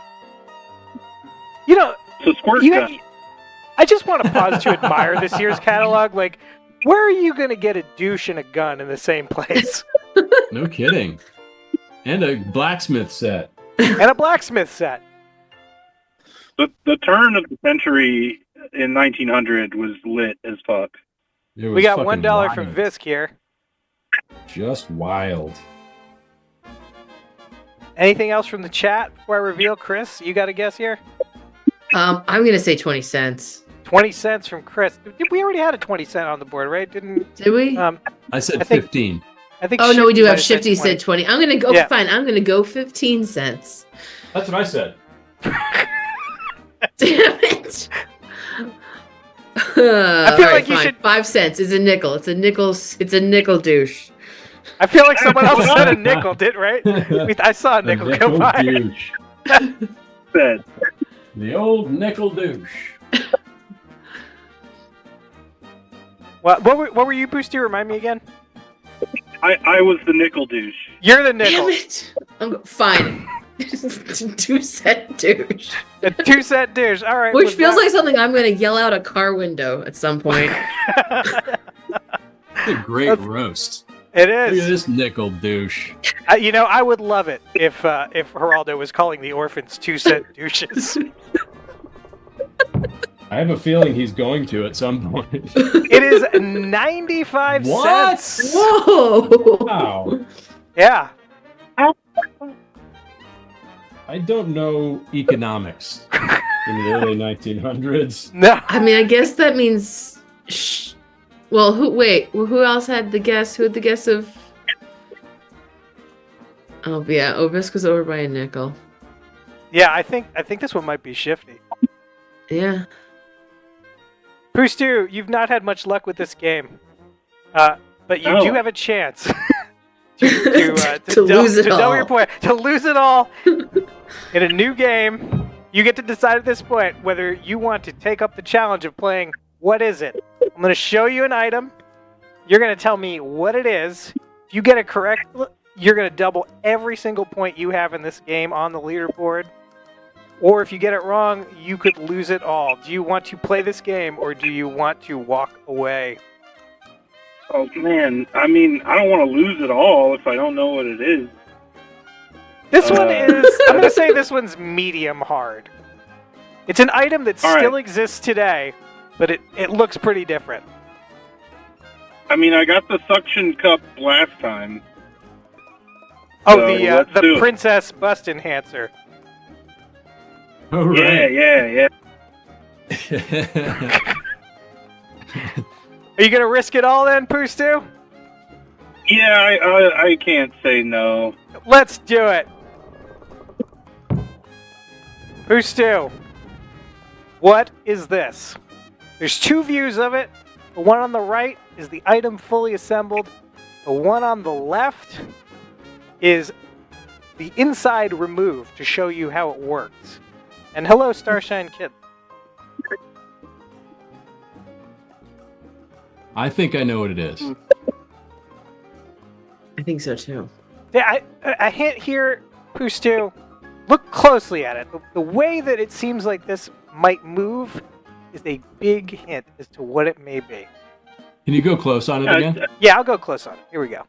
You know,
It's a squirt
you,
gun.
I just want to pause to admire this year's catalog. Like, where are you going to get a douche and a gun in the same place?
No kidding. And a blacksmith set.
And a blacksmith set.
The turn of the century in 1900 was lit as fuck.
It was
We got
fucking
$1 from
wild.
Visk here.
Just wild.
Anything else from the chat before I reveal? Chris, you got a guess here?
I'm gonna say 20 cents.
20 cents from Chris. We already had a 20 cent on the board, right? Didn't
Did we?
I said
I think-
15.
I think?
Oh no, we do
might
have Shifty said 20. I'm gonna go.
Yeah.
Fine. I'm gonna go 15 cents.
That's what I said.
Damn it.
I feel like you
fine.
should-
5 cents. It's a nickel. It's a nickel. It's a nickel douche.
I feel like someone else said a nickel, did right? I saw a nickel go by.
douche.
Said.
The old nickel douche.
What were you, Boosty? Remind me again.
I was the nickel douche.
You're the nickel.
Damn it. Fine. 2-cent douche.
A 2-cent douche. All right.
Which
with
feels
that-
like something I'm gonna yell out a car window at some point.
It's a great roast.
It
Look at
is.
this nickel douche.
You know, I would love it if Geraldo was calling the orphans 2-cent douches.
I have a feeling he's going to at some point.
It is 95
What?
cents.
Whoa!
Wow.
Yeah.
I don't know economics in the early 1900s.
No.
I mean, I guess that means. Well, who else had the guess? Who had the guess of? Oh yeah, Obisk was over by a nickel.
Yeah, I think this one might be Shifty.
Yeah.
Poostu, you've not had much luck with this game, but you do have a chance to
lose it
to double
all.
your point, to lose it all in a new game. You get to decide at this point whether you want to take up the challenge of playing. What is it? I'm going to show you an item. You're going to tell me what it is. If you get it correct, you're going to double every single point you have in this game on the leaderboard. Or if you get it wrong, you could lose it all. Do you want to play this game, or do you want to walk away?
Oh man, I mean, I don't want to lose it all if I don't know what it is.
This one is, I'm going to say this one's medium hard. It's an item that
All
still
right.
exists today, but it looks pretty different.
I mean, I got the suction cup last time.
Oh,
So, let's
the
do it.
Princess Bust Enhancer.
Oh, right.
Yeah.
Are you going to risk it all then, Poostu?
Yeah, I can't say no.
Let's do it. Poostu, what is this? There's two views of it. The one on the right is the item fully assembled. The one on the left is the inside removed to show you how it works. And hello, Starshine Kid.
I think I know what it is.
I think so too.
Yeah, a hint here, Poostu. Look closely at it. The way that it seems like this might move is a big hint as to what it may be.
Can you go close on it again?
Yeah, I'll go close on it. Here we go.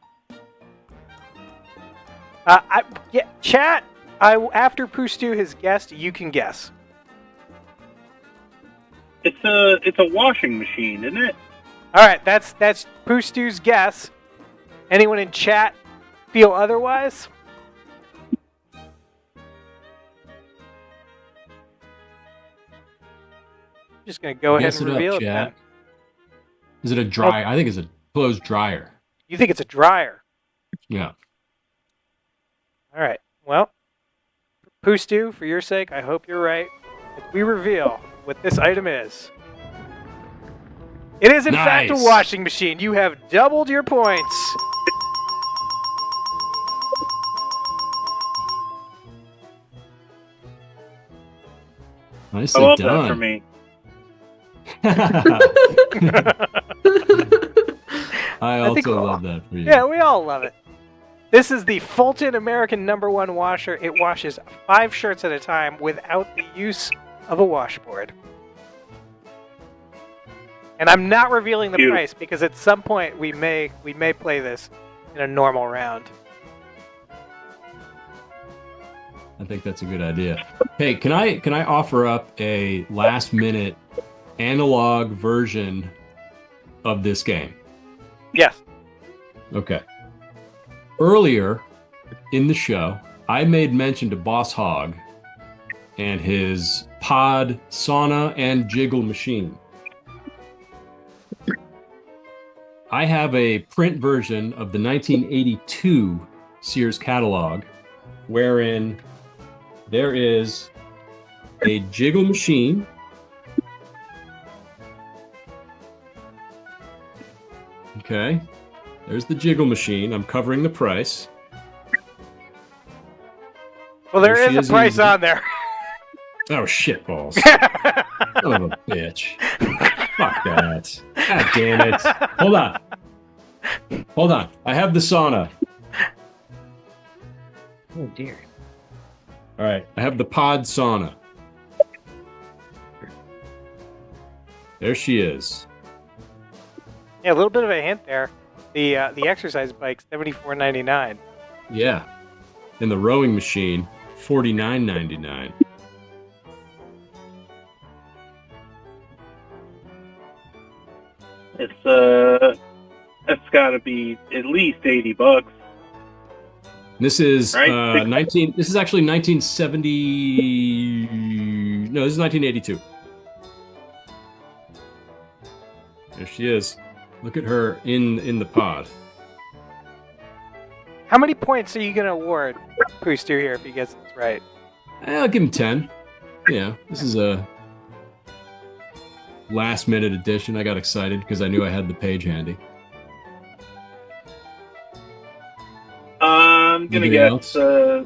Chat. After Poostu has guessed, you can guess.
It's a washing machine, isn't it?
All right, that's Poostu's guess. Anyone in chat feel otherwise? Just gonna go ahead
Guess
and
it
reveal
up,
it.
chat.
Then.
Is it a dryer? I think it's a clothes dryer.
You think it's a dryer?
Yeah.
All right. Well, Poostu, for your sake, I hope you're right. As we reveal what this item is. It is, in fact, a
Nice.
washing machine. You have doubled your points.
Nicely
I love
done.
that for me.
I
I think
also
we'll-
love that for you.
Yeah, we all love it. This is the Fulton American #1 washer. It washes 5 shirts at a time without the use of a washboard. And I'm not revealing the
Beautiful.
price because at some point we may play this in a normal round.
I think that's a good idea. Hey, can I offer up a last minute analog version of this game?
Yes.
Okay. Earlier in the show, I made mention to Boss Hog and his pod, sauna, and jiggle machine. I have a print version of the 1982 Sears catalog wherein there is a jiggle machine, okay, there's the jiggle machine. I'm covering the price.
Well, there
There she
is
is
a price
easy.
on there.
Oh, shit balls. Son of a bitch. Fuck that. God damn it. Hold on. Hold on. I have the sauna.
Oh dear.
All right. I have the pod sauna. There she is.
Yeah, a little bit of a hint there. The exercise bike, $74.99.
Yeah. And the rowing machine, $49.99.
That's got to be at least $80.
This is
Right.
19. This is actually 1970. No, this is 1982. There she is. Look at her in the pod.
How many points are you going to award Pooster here if he gets this right?
I'll give him 10. Yeah, this is a last minute edition. I got excited because I knew I had the page handy.
I'm gonna
Anybody
guess
else?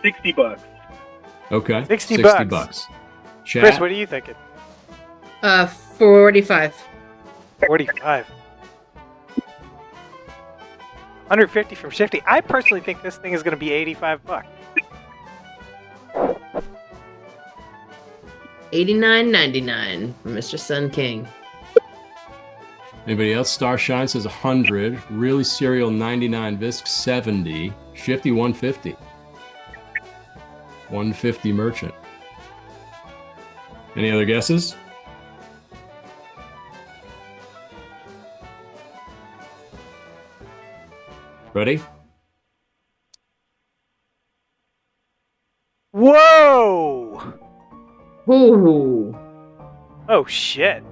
$60.
Okay,
60
bucks.
bucks.
Chat.
Chris, what are you thinking?
45.
45. 150 from Shifty. I personally think this thing is going to be 85 bucks.
$89.99 from Mr. Sun King.
Anybody else? Starshine says 100. Really Cereal 99. Visc 70. Shifty 150. 150 Merchant. Any other guesses? Ready?
Whoa!
Ooh.
Oh, shit.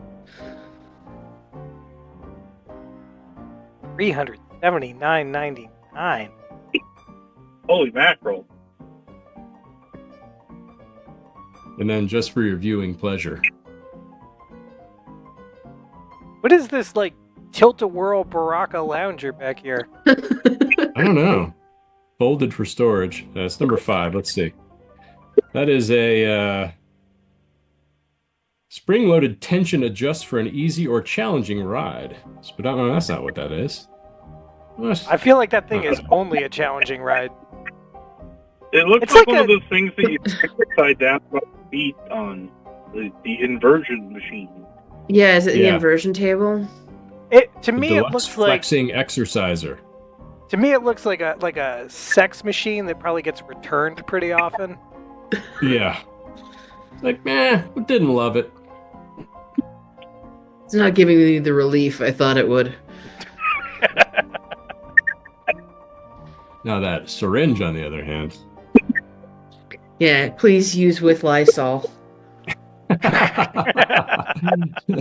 $379.99.
Holy mackerel.
And then just for your viewing pleasure.
What is this, like, tilt-a-whirl Baraka lounger back here?
I don't know. Folded for storage. It's number 5. Let's see. That is a spring-loaded tension adjust for an easy or challenging ride. But no, that's not what that is. What?
I feel like that thing is only a challenging ride.
It looks
It's
like
like
one
a-
of those things that you upside down about the feet on the inversion machine.
Yeah, is it the
Yeah.
inversion table?
To me, it
Deluxe
looks like
flexing exerciser.
a sex machine that probably gets returned pretty often.
Yeah. Like, didn't love it.
It's not giving me the relief I thought it would.
Now that syringe, on the other hand.
Yeah, please use with Lysol.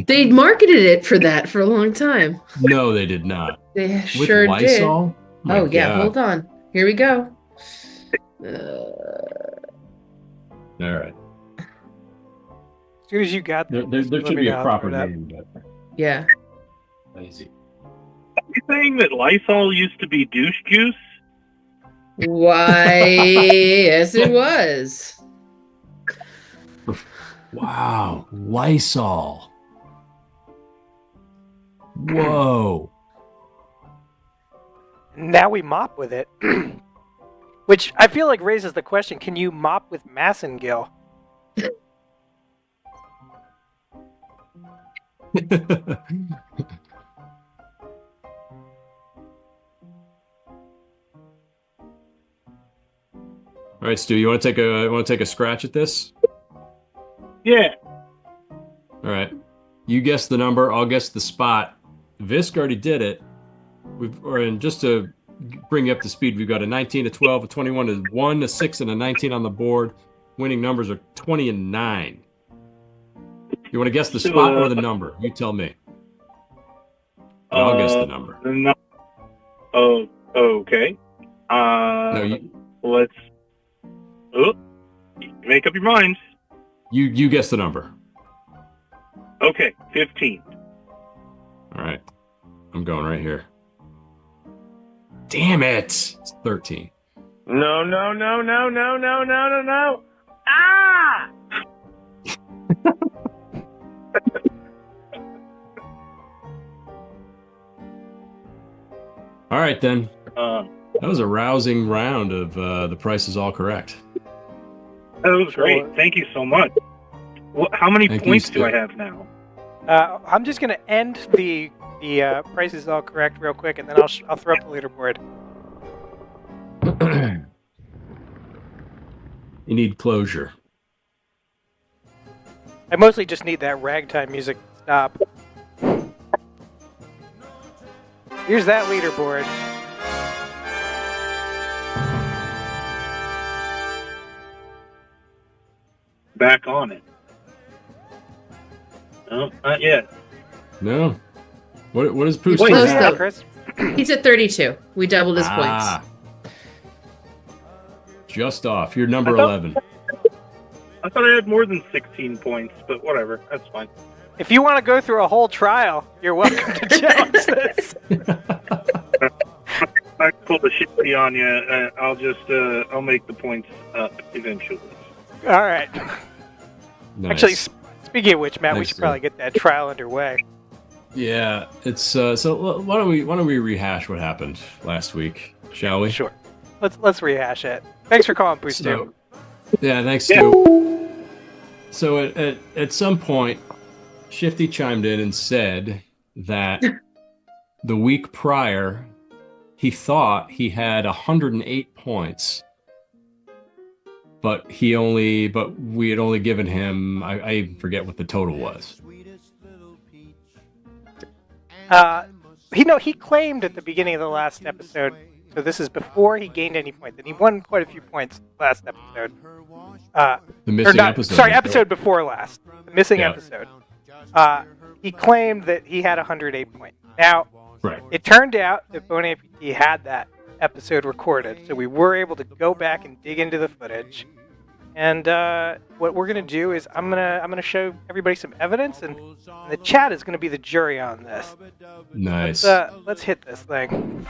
They marketed it for that for a long time.
No, they did not.
They
With
sure
Lysol?
did.
My
Oh, yeah,
God.
hold on. Here we go.
All right.
As soon as you got
There
there,
should be a proper name, but
Yeah.
lazy.
Are you saying that Lysol used to be douche juice?
Why? Yes, it was.
Wow, Lysol. Whoa.
Now we mop with it. Which I feel like raises the question, can you mop with Massengill?
All right, Stu, you want to take a scratch at this?
Yeah.
All right. You guess the number, I'll guess the spot. Visk already did it. And just to bring you up to speed, we've got a 19, a 12, a 21, a 1, a 6, and a 19 on the board. Winning numbers are 20 and 9. You want to guess the spot or the number? You tell me. I'll guess the number.
Oh, okay. Let's. Oh, make up your mind.
You guess the number.
Okay, 15.
All right. I'm going right here. Damn it! It's 13.
No. Ah!
All right, then.
That
That was a rousing round of The Price is All Correct.
was great. Thank you so much. How many
Thank you,
points do
Stu.
I have now?
I'm just going to end the Price is All Correct real quick, and then I'll throw up the leaderboard.
You need closure.
I mostly just need that ragtime music to stop. Here's that leaderboard.
Back on it. No, not yet.
No. What is Pooh
Close
still
though.
have?
Chris?
He's at 32. We doubled his points.
Just off. You're number
I thought-
11.
I thought I had more than 16 points, but whatever. That's fine.
If you want to go through a whole trial, you're welcome to challenge this.
I pulled a shifty on you. I'll make the points up eventually.
All right.
Nice.
Actually, speaking of which, Matt, we
Nice,
should probably get that trial underway.
Yeah, it's so why don't we rehash what happened last week, shall we?
Sure. Let's rehash it. Thanks for calling, Boost.
So, yeah, thanks Stu. So at some point, Shifty chimed in and said that the week prior, he thought he had 108 points, but we had only given him, I even forget what the total was.
He claimed at the beginning of the last episode, so this is before he gained any points, and he won quite a few points last episode.
The missing episode.
Sorry, episode before last. The missing
Yeah.
episode. He claimed that he had 108 points. Now,
Right.
it turned out that Bon Appetit had that episode recorded, so we were able to go back and dig into the footage. And what we're gonna do is I'm gonna show everybody some evidence, and the chat is gonna be the jury on this.
Nice.
Let's hit this thing.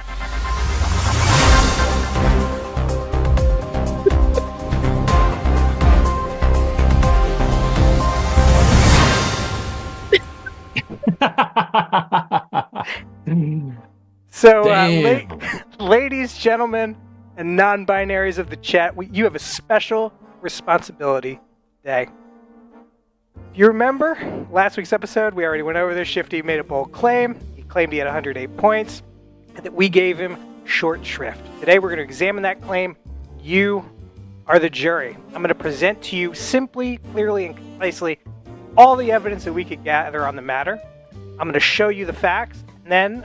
So,
Damn.
ladies, gentlemen, and non-binaries of the chat, you have a special responsibility today. If you remember last week's episode, we already went over this. Shifty made a bold claim. He claimed he had 108 points, and that we gave him short shrift. Today, we're going to examine that claim. You are the jury. I'm going to present to you simply, clearly, and concisely all the evidence that we could gather on the matter. I'm going to show you the facts, and then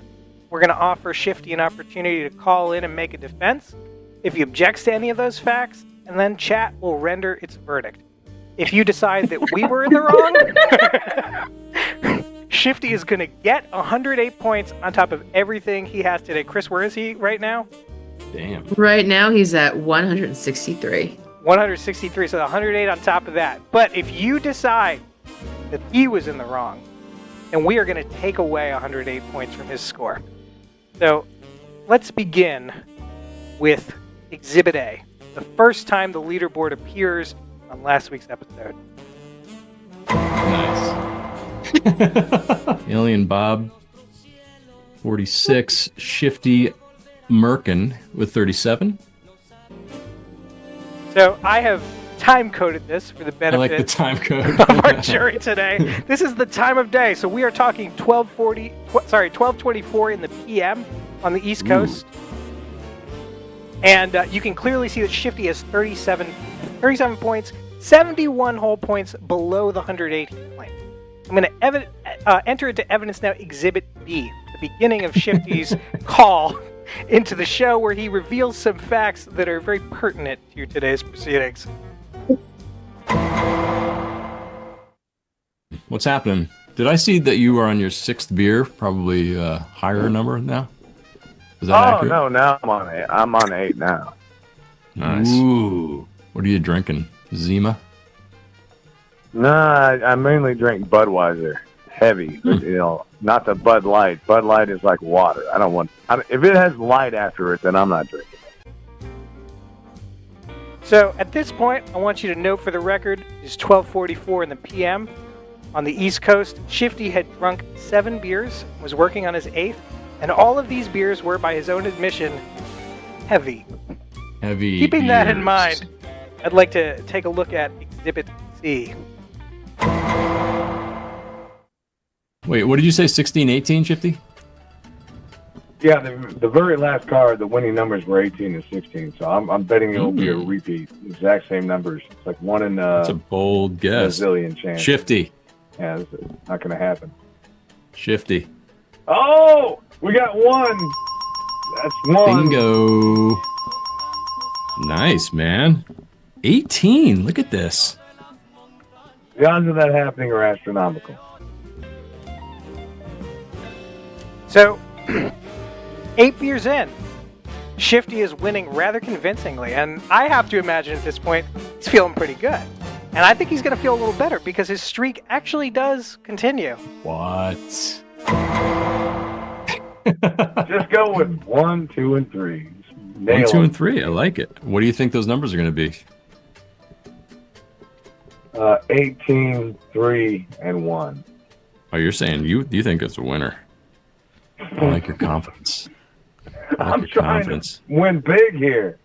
we're going to offer Shifty an opportunity to call in and make a defense if he objects to any of those facts, and then chat will render its verdict. If you decide that we were in the wrong, Shifty is going to get 108 points on top of everything he has today. Chris, where is he right now?
Damn.
Right now, he's at 163.
163, so 108 on top of that. But if you decide that he was in the wrong, and we are going to take away 108 points from his score. So let's begin with Exhibit A, the first time the leaderboard appears on last week's episode.
Nice. Alien Bob, 46. Shifty Merkin with 37.
So I have time-coded this for the benefit
I like the time code
of our jury today. This is the time of day, so we are talking 12:24 in the PM on the East Coast. And you can clearly see that Shifty has 37 points, 71 whole points below the 108 he claimed. I'm going to enter into evidence now Exhibit B, the beginning of Shifty's call into the show where he reveals some facts that are very pertinent to today's proceedings.
What's happening? Did I see that you are on your 6th beer? Probably higher number now? Is that accurate?
No, now I'm on 8 now.
Nice. Ooh. What are you drinking? Zima?
No, I mainly drink Budweiser. Heavy. But, not the Bud Light. Bud Light is like water. If it has light after it, then I'm not drinking it.
So at this point, I want you to note for the record, it's 12:44 in the PM. On the East Coast, Shifty had drunk 7 beers, was working on his 8th, and all of these beers were, by his own admission, heavy.
Heavy
Keeping that in
beers.
mind, I'd like to take a look at Exhibit C.
Wait, what did you say? 16, 18, Shifty?
Yeah, the very last card, the winning numbers were 18 and 16, so I'm betting it'll be a repeat. Exact same numbers. It's like 1 in
That's a bold guess.
a zillion chance.
Shifty.
Yeah, this is not going to happen.
Shifty.
Oh! We got 1! That's 1.
Bingo. Nice, man. 18. Look at this.
The odds of that happening are astronomical.
So, 8 beers in, Shifty is winning rather convincingly, and I have to imagine at this point he's feeling pretty good. And I think he's going to feel a little better because his streak actually does continue.
What?
Just go with 1, 2, and 3.
1, 2, and 3. I like it. What do you think those numbers are going to be?
18, 3, and 1.
Oh, you're saying you think it's a winner. I like your confidence.
I'm trying to win big here.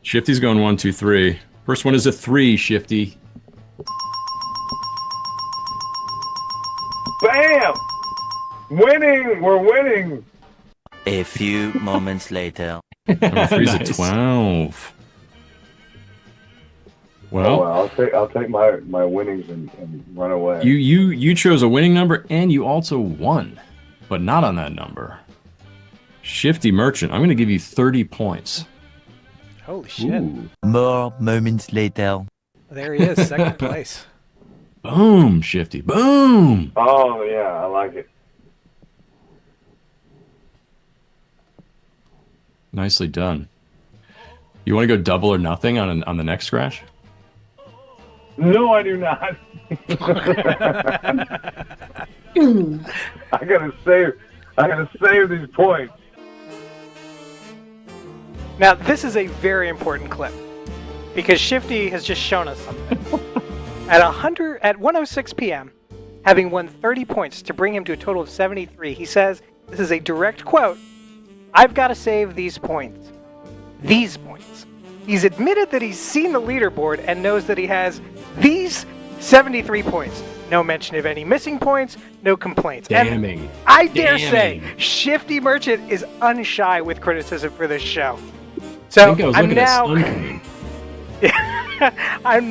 Shifty's going 1, 2, 3. First one is a 3, Shifty.
Bam! Winning! We're winning!
A few moments later.
Number 3's a 12. Well,
I'll take my winnings and run away.
You chose a winning number and you also won, but not on that number. Shifty Merchant, I'm going to give you 30 points.
Holy shit.
Ooh.
More moments later.
There he is, second place.
Boom, Shifty, boom.
Oh, yeah, I like it.
Nicely done. You want to go double or nothing on the next scratch?
No, I do not. I gotta save these points.
Now, this is a very important clip because Shifty has just shown us something. At 1:06 p.m., having won 30 points to bring him to a total of 73, he says, this is a direct quote, "I've got to save these points." These points. He's admitted that he's seen the leaderboard and knows that he has these 73 points. No mention of any missing points, no complaints.
Damning.
And I dare say, Shifty Merchant is unshy with criticism for this show. So I'm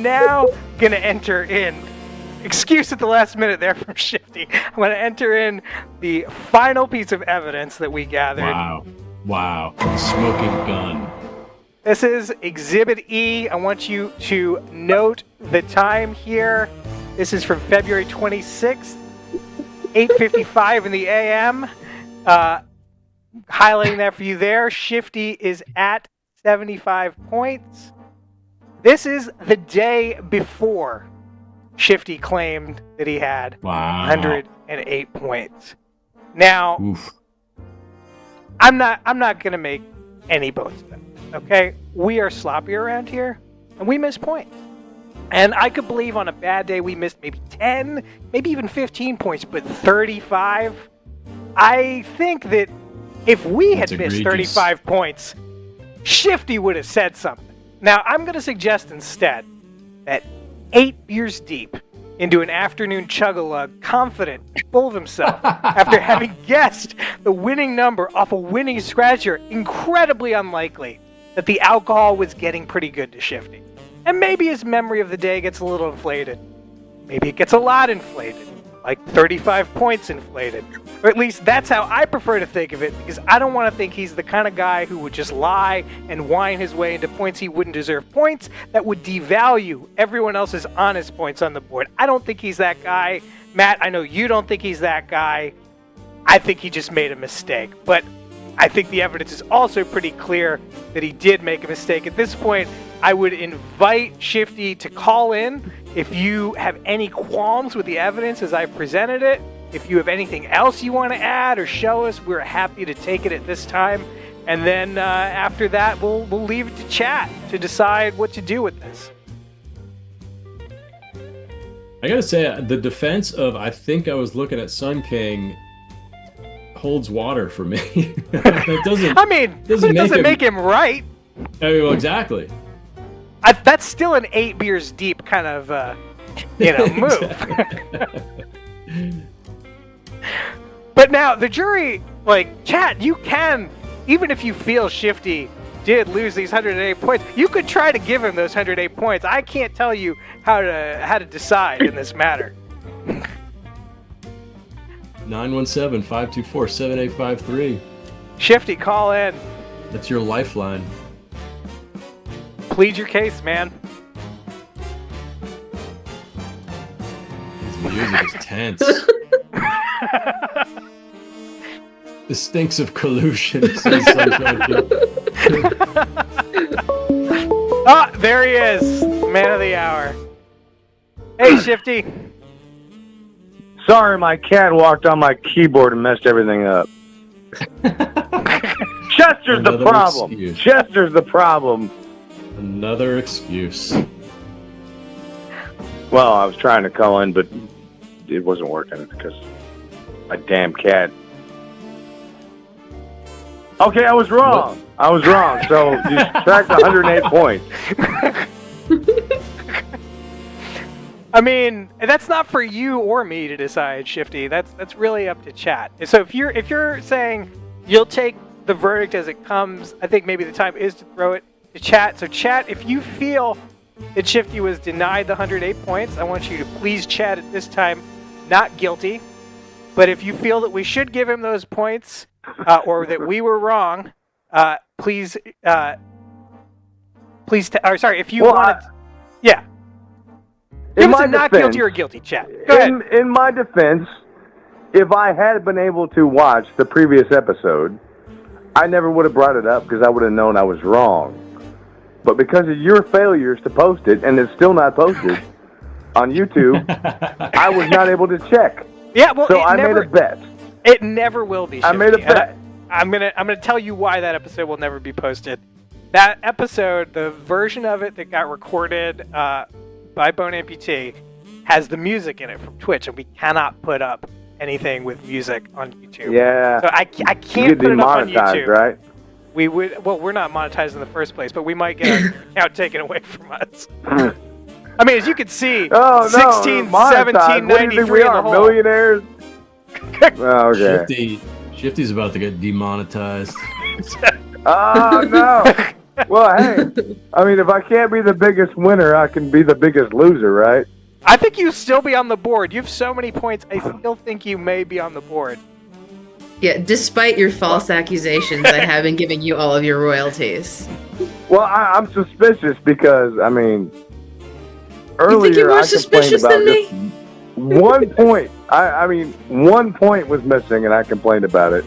now going to enter in, excuse at the last minute there from Shifty, I'm going to enter in the final piece of evidence that we gathered.
Wow. Smoking gun.
This is Exhibit E. I want you to note the time here. This is from February 26th, 8:55 in the AM. Highlighting that for you there. Shifty is at 75 points. This is the day before Shifty claimed that he had
Wow.
108 points. Now,
Oof.
I'm not going to make any bones about it, okay? We are sloppy around here, and we miss points. And I could believe on a bad day we missed maybe 10, maybe even 15 points, but 35? I think that if we had
That's
missed
egregious.
35 points, Shifty would have said something. Now, I'm going to suggest instead that 8 beers deep into an afternoon chug-a-lug, confident, full of himself, after having guessed the winning number off a winning scratcher, incredibly unlikely that the alcohol was getting pretty good to Shifty. And maybe his memory of the day gets a little inflated. Maybe it gets a lot inflated, like 35 points inflated. Or at least that's how I prefer to think of it, because I don't want to think he's the kind of guy who would just lie and whine his way into points he wouldn't deserve, points that would devalue everyone else's honest points on the board. I don't think he's that guy. Matt, I know you don't think he's that guy. I think he just made a mistake. But I think the evidence is also pretty clear that he did make a mistake. At this point, I would invite Shifty to call in if you have any qualms with the evidence as I presented it. If you have anything else you want to add or show us, we're happy to take it at this time. And then after that, we'll leave it to chat to decide what to do with this.
I gotta say, the defense of I think I was looking at Sun King holds water for me. It doesn't.
I mean, it doesn't make him right.
I mean, well, exactly.
That's still an 8 beers deep kind of, move. But now the jury, chat, you can, even if you feel Shifty did lose these 108 points, you could try to give him those 108 points. I can't tell you how to decide in this matter.
917-524-7853.
Shifty, call in.
That's your lifeline.
Plead your case, man.
This music is tense. This stinks of collusion. Says Sunshine Joe.
Ah, there he is, man of the hour. Hey, Shifty.
Sorry, my cat walked on my keyboard and messed everything up. Chester's the problem.
Excuse.
Chester's the problem.
Another excuse.
Well, I was trying to call in, but it wasn't working because my damn cat. Okay, I was wrong. So you subtract 108 points.
I mean, that's not for you or me to decide, Shifty. That's really up to chat. So if you're saying you'll take the verdict as it comes, I think maybe the time is to throw it to chat. So chat, if you feel that Shifty was denied the 108 points, I want you to please chat at this time, not guilty. But if you feel that we should give him those points, or that we were wrong, please, if you wanted, yeah. Give us a not guilty or guilty, chat. Go ahead.
In my defense, if I had been able to watch the previous episode, I never would have brought it up because I would have known I was wrong. But because of your failures to post it, and it's still not posted on YouTube, I was not able to check.
Yeah, well,
so I made a bet.
It never will be, Shifty.
I made a bet.
I'm gonna tell you why that episode will never be posted. That episode, the version of it that got recorded by Bone Amputee, has the music in it from Twitch, and we cannot put up anything with music on YouTube.
Yeah.
So I can't put it up on YouTube.
Right?
We would. Well, we're not monetized in the first place, but we might get our account taken away from us. I mean, as you can see, 16, 17, 93 in the hole.
Millionaires? Oh, okay.
Shifty's about to get demonetized.
Oh, no. Well, hey, I mean, if I can't be the biggest winner, I can be the biggest loser, right?
I think you still be on the board. You have so many points, I still think you may be on the board.
Yeah, despite your false accusations, I have been giving you all of your royalties.
Well, I'm suspicious because, I mean, earlier
you think you're more
I
suspicious than me?
1 point. I mean, 1 point was missing, and I complained about it.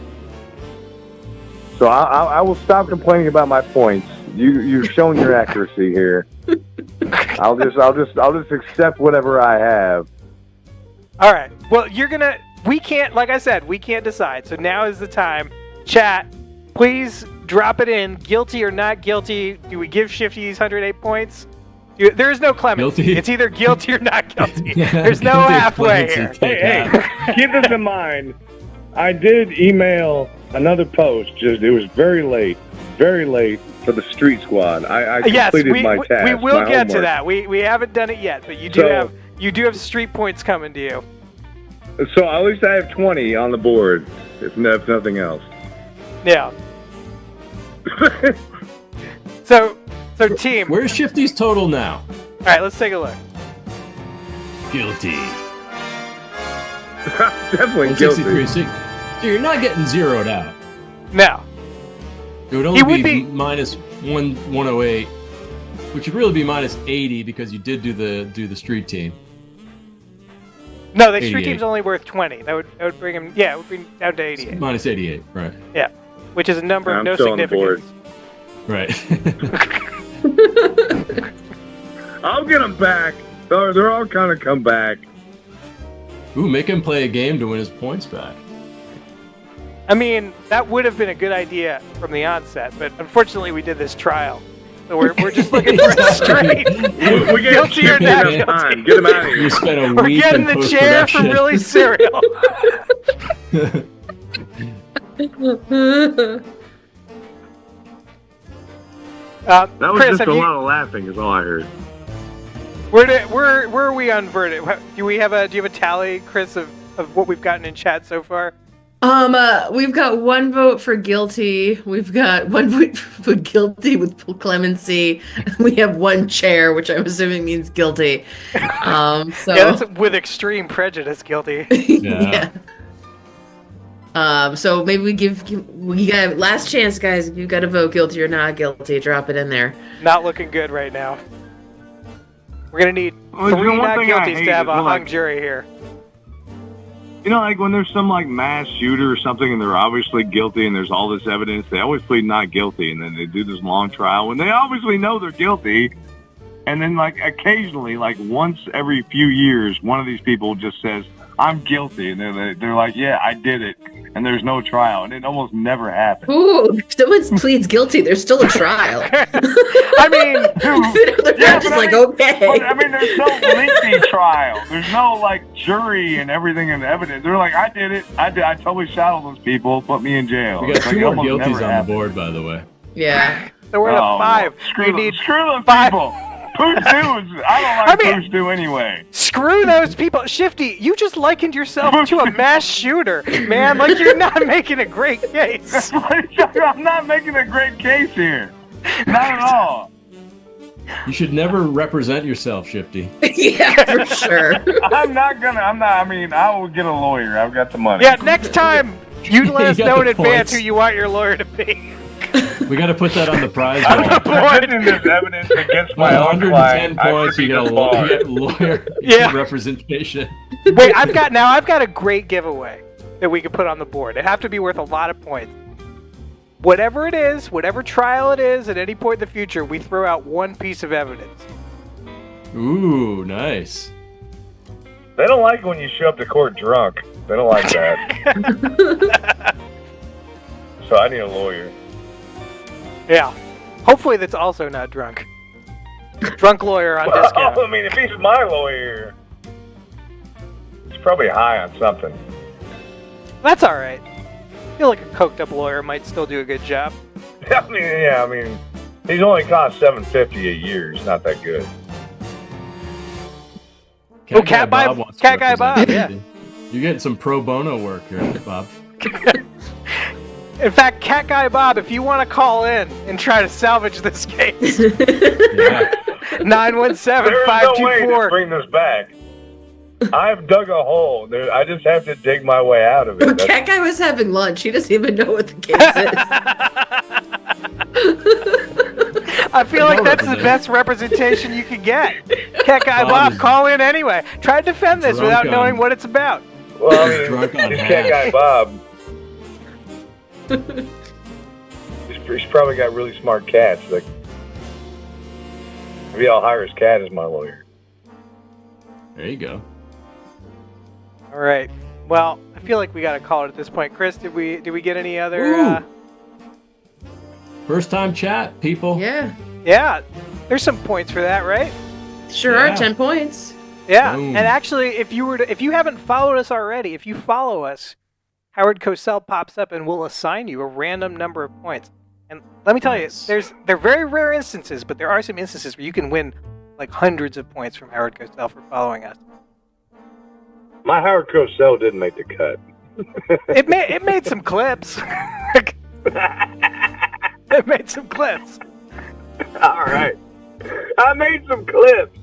So I will stop complaining about my points. You've shown your accuracy here. I'll just accept whatever I have.
All right. Well, we can't, like I said, we can't decide. So now is the time. Chat, please drop it in. Guilty or not guilty? Do we give Shifty these 108 points? There is no clemency.
Guilty.
It's either guilty or not guilty.
Yeah,
There's no
guilty or
halfway
clemency.
here.
Hey, keep this in mind. I did email another post. Just it was very late for the street squad. I completed my task.
We will
my
get to
homework.
that. We haven't done it yet, but you do have street points coming to you.
So at least I have 20 on the board, if nothing else.
Yeah. So team.
Where's Shifty's total now?
All right, let's take a look.
Guilty.
Definitely guilty.
163. So you're not getting zeroed out.
No.
It would only be minus 108, which would really be minus 80 because you did do the street team.
No, the street
88.
team's only worth 20. That would bring him. Yeah, it would bring down to 88.
Minus 88, right?
Yeah, which is a number of
I'm
no
still on the board.
significance.
Right.
I'll get them back. They're all kind of come back.
Ooh, make him play a game to win his points back.
I mean, that would have been a good idea from the onset, but unfortunately, we did this trial, so we're just looking for a straight.
We get
Guilty or not
enough time.
guilty.
Get him out of
You
here.
spent a
We're
week
getting
in
the chair for
post-production.
Really Cereal.
That was
Chris,
just
have
a
you-
lot of laughing, is all I heard.
Where are we on verdict? Do you have a tally, Chris, of what we've gotten in chat so far?
We've got one vote for guilty. We've got one vote for guilty with clemency. We have one chair, which I'm assuming means guilty. So
Yeah, that's with extreme prejudice, guilty.
yeah. So maybe we got last chance, guys. If you've got to vote guilty or not guilty, drop it in there.
Not looking good right now. We're gonna need
Well,
3
one
not
thing I
guilties
hate
to have
is
a
when,
hung
like-
jury here.
You know, like when there's some like mass shooter or something and they're obviously guilty and there's all this evidence, they always plead not guilty and then they do this long trial when they obviously know they're guilty. And then like occasionally, like once every few years, one of these people just says, I'm guilty. And they're like, yeah, I did it. And there's no trial. And it almost never happens.
Ooh, if someone pleads guilty, there's still a trial.
I mean,
They're just like, okay.
But, I mean, there's no lengthy trial. There's no like jury and everything in the evidence. They're like, I did it. I totally shot all those people. Put me in jail.
We got
It's
2
like, it
more
almost
guilties
never
on the
happens.
board, by the way.
Yeah.
so we're at
Oh,
a 5.
Screw
We
them,
need
screw those
5.
people. Pooh Stew is, I don't like Pooh Stew anyway.
Screw those people. Shifty, you just likened yourself to a mass shooter, man. Like, you're not making a great case.
I'm not making a great case here. Not at all.
You should never represent yourself, Shifty.
Yeah, for sure.
I mean, I will get a lawyer. I've got the money.
Yeah, next time, you let us
You got
know in
the
advance
points.
who you want your lawyer to be.
We got to put that on the prize
I'm
wall.
presenting this evidence against my own
110
client.
points, you get a lawyer
Yeah.
representation.
Wait, I've got a great giveaway that we could put on the board. It'd have to be worth a lot of points. Whatever it is, whatever trial it is, at any point in the future, we throw out one piece of evidence.
Ooh, nice.
They don't like it when you show up to court drunk. They don't like that. So I need a lawyer.
Yeah. Hopefully that's also not drunk. Drunk lawyer on discount.
I mean, if he's my lawyer, he's probably high on something.
That's all right. I feel like a coked up lawyer might still do a good job.
I mean, he's only cost $750 a year. He's not that good.
Cat
Bob wants to
Cat Guy Bob,
represent
yeah.
you. You're getting some pro bono work here, Bob.
In fact, Cat Guy Bob, if you want to call in and try to salvage this case,
Yeah.
917-524.
There's no way to bring this back. I've dug a hole. I just have to dig my way out of it.
Cat Guy was having lunch. He doesn't even know what the case is.
I feel like that's the best representation you can get. Cat Guy Bob, call in anyway. Try to defend this
drunk
without
on-
knowing what it's about.
Well, I mean,
Drunk on
this
hash.
Cat Guy Bob. He's probably got really smart cats. Like, Maybe I'll hire his cat as my lawyer.
There you go.
All right. Well, I feel like we got to call it at this point. Chris, did we get any other?
First time chat, people.
Yeah.
Yeah. There's some points for that, right?
Sure are 10 points.
Yeah.
Boom.
And actually, if you haven't followed us already, if you follow us, Howard Cosell pops up and we'll assign you a random number of points. And let me tell you, they're very rare instances, but there are some instances where you can win like hundreds of points from Howard Cosell for following us.
My Howard Cosell didn't make the cut.
It made some clips. It made some clips.
All right. I made some clips.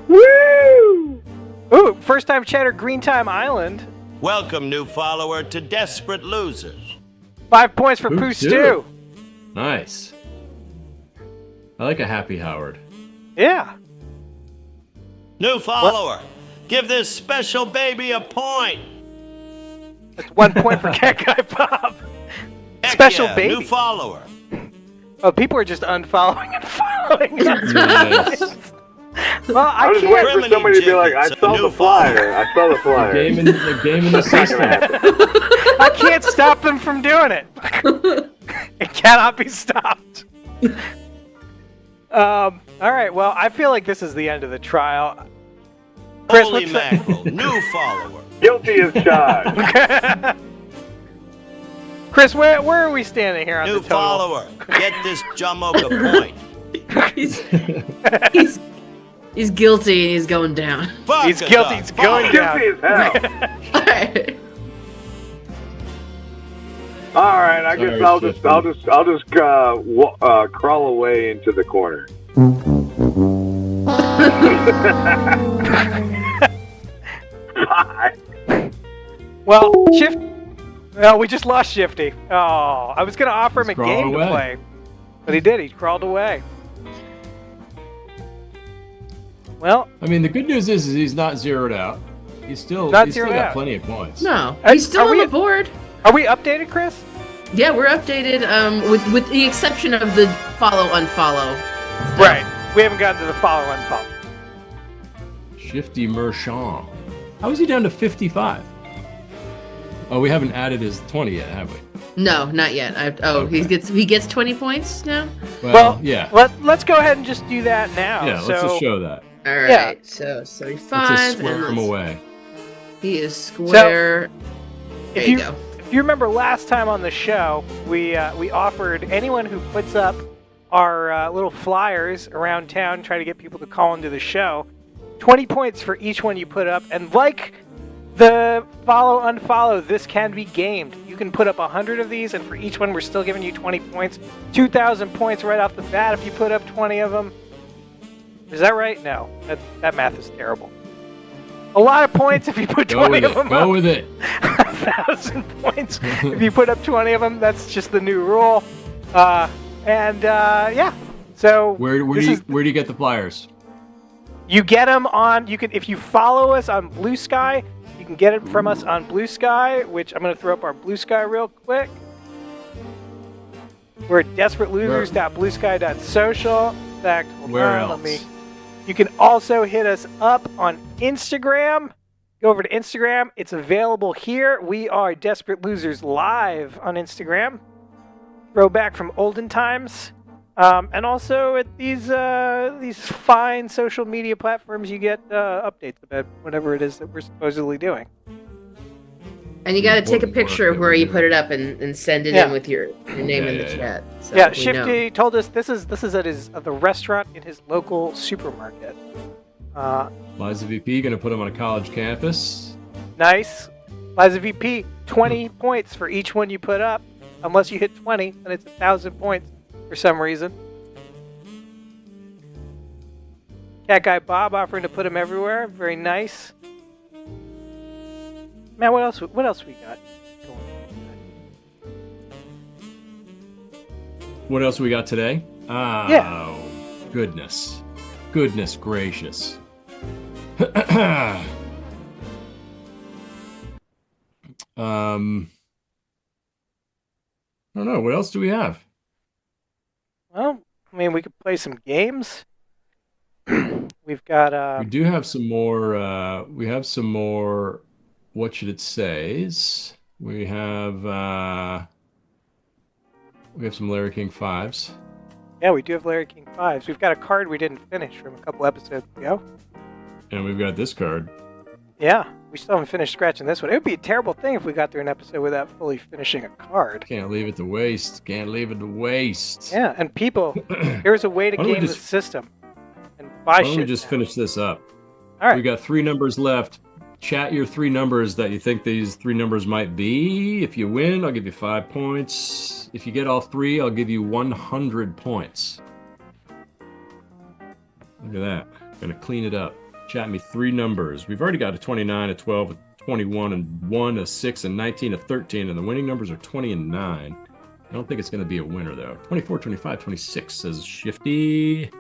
Woo! Ooh, first time chatter, Green Time Island.
Welcome, new follower, to Desperate Losers.
5 points for Pooh Stew.
Nice. I like a happy Howard.
Yeah.
New follower, give this special baby a point.
That's 1 point for Cat Guy Bob.
Heck
Special
yeah,
baby.
new follower.
Oh, people are just unfollowing and following.
Nice.
Well,
I was just waiting for somebody to be like, I saw the flyer. I saw the flyer.
The game in the system.
I can't stop them from doing it. It cannot be stopped. All right. Well, I feel like this is the end of the trial. Chris,
Holy mackerel, new follower.
Guilty as charged.
Chris, where are we standing here on
New
the total?
follower, get this Jamoke a point.
He's guilty and he's going down.
Fuck
He's
a
guilty.
dog.
He's going down.
Guilty as hell.
Alright.
All right, I guess I'll just crawl away into the corner. Bye.
Well, Well, we just lost Shifty. Oh, I was going to offer him a game to play, but he did. He crawled away. Well,
I mean, the good news is he's not zeroed out. He's still
Not
he's still
zeroed
got
out.
plenty of points.
No, he's still on the board.
Are we updated, Chris?
Yeah, we're updated. With the exception of the follow unfollow.
Right. We haven't gotten to the follow unfollow.
Shifty Mershon. How is he down to 55? Oh, we haven't added his 20 yet, have we?
No, not yet.
Okay.
He gets 20 points now.
Well, yeah.
Let's go ahead and just do that now.
Yeah, let's just show that.
All right.
Yeah.
So 75.
Let's just square
and
him away.
He is square. There
If
you go.
If you remember last time on the show, we offered anyone who puts up our little flyers around town, try to get people to call into the show, 20 points for each one you put up. And like the follow unfollow, this can be gamed. You can put up 100 of these, and for each one, we're still giving you 20 points. 2,000 points right off the bat if you put up 20 of them. Is that right? No, that math is terrible. A lot of points if you put 20 of them up.
Go with it.
1,000 points if you put up 20 of them. That's just the new rule. Yeah. So
Where do you get the flyers?
you get them on. You can if you follow us on Blue Sky. You can get it from us on Blue Sky, which I'm going to throw up our Blue Sky real quick. We're at desperatelosers.bluesky.social. In fact,
Where else?
You can also hit us up on Instagram. Go over to Instagram. It's available here. We are Desperate Losers Live on Instagram. Throwback from olden times. And also at these fine social media platforms, you get updates about whatever it is that we're supposedly doing.
And you got to take a picture of where you put it up and send it in with your name in the chat. So
Yeah,
we
Shifty told us this is at the restaurant in his local supermarket.
Liza VP gonna put him on a college campus.
Nice. Liza VP, 20 points for each one you put up. Unless you hit 20, then it's 1,000 points for some reason. Cat Guy Bob offering to put him everywhere. Very nice. Man, what else we got?
What else we got today?
Yeah.
Goodness gracious. I don't know. What else do we have?
Well, I mean, we could play some games. We've got.
We do have some more. We have some more. What should it says? We have some Larry King 5s.
Yeah, we do have Larry King 5s. We've got a card we didn't finish from a couple episodes ago.
And we've got this card.
Yeah, we still haven't finished scratching this one. It would be a terrible thing if we got through an episode without fully finishing a card.
Can't leave it to waste. Can't leave it to waste.
Yeah, and people, here's a way to game the system and buy shit.
Why don't we just finish this up?
All right.
We got 3 numbers left. Chat your 3 numbers that you think these 3 numbers might be. If you win, I'll give you 5 points. If you get all 3, I'll give you 100 points. Look at that. I'm going to clean it up. Chat me 3 numbers. We've already got a 29, a 12, a 21, and 1, a 6, a 19, a 13, and the winning numbers are 20 and 9. I don't think it's going to be a winner, though. 24, 25, 26 says Shifty.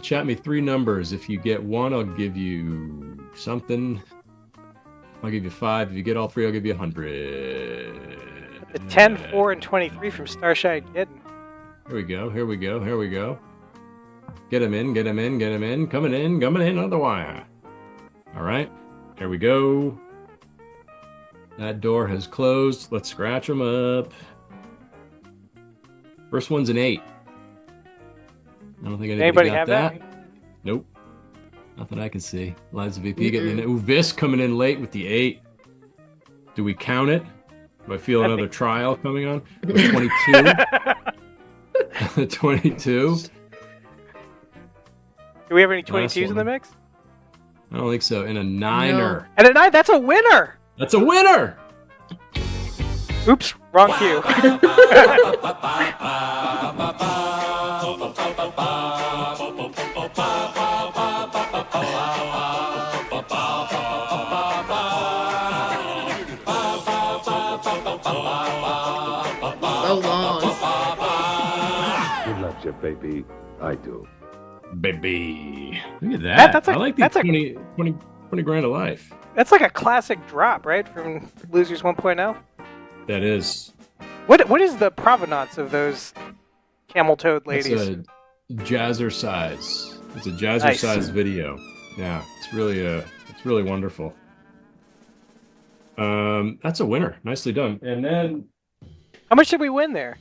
Chat me 3 numbers. If you get 1, I'll give you something. I'll give you 5. If you get all 3, I'll give you 100.
The 10, 4, and 23 from Starshine Kitten.
Here we go. Here we go. Here we go. Get him in. Get him in. Get him in. Coming in. Coming in on the wire. All right. Here we go. That door has closed. Let's scratch them up. First one's an 8. I don't think anybody got
have that?
Nope. Nothing I can see. Liza VP getting in. Ooh, Vis coming in late with the 8. Do we count it? Do I feel another trial coming on? 22. 22.
Do we have any 22s in the mix?
I don't think so. And a 9er.
No. And a 9, that's a winner!
That's a winner!
Oops, wrong cue.
So long.
Good luck, Jeff, baby. I do.
Baby. Look at that.
That's
I like the 20 grand of life.
That's like a classic drop, right? From Losers 1.0?
That is.
What is the provenance of those camel-toed ladies?
It's a jazzercise. It's a jazzercise video. Yeah, it's really wonderful. That's a winner. Nicely done. And then
how much did we win there?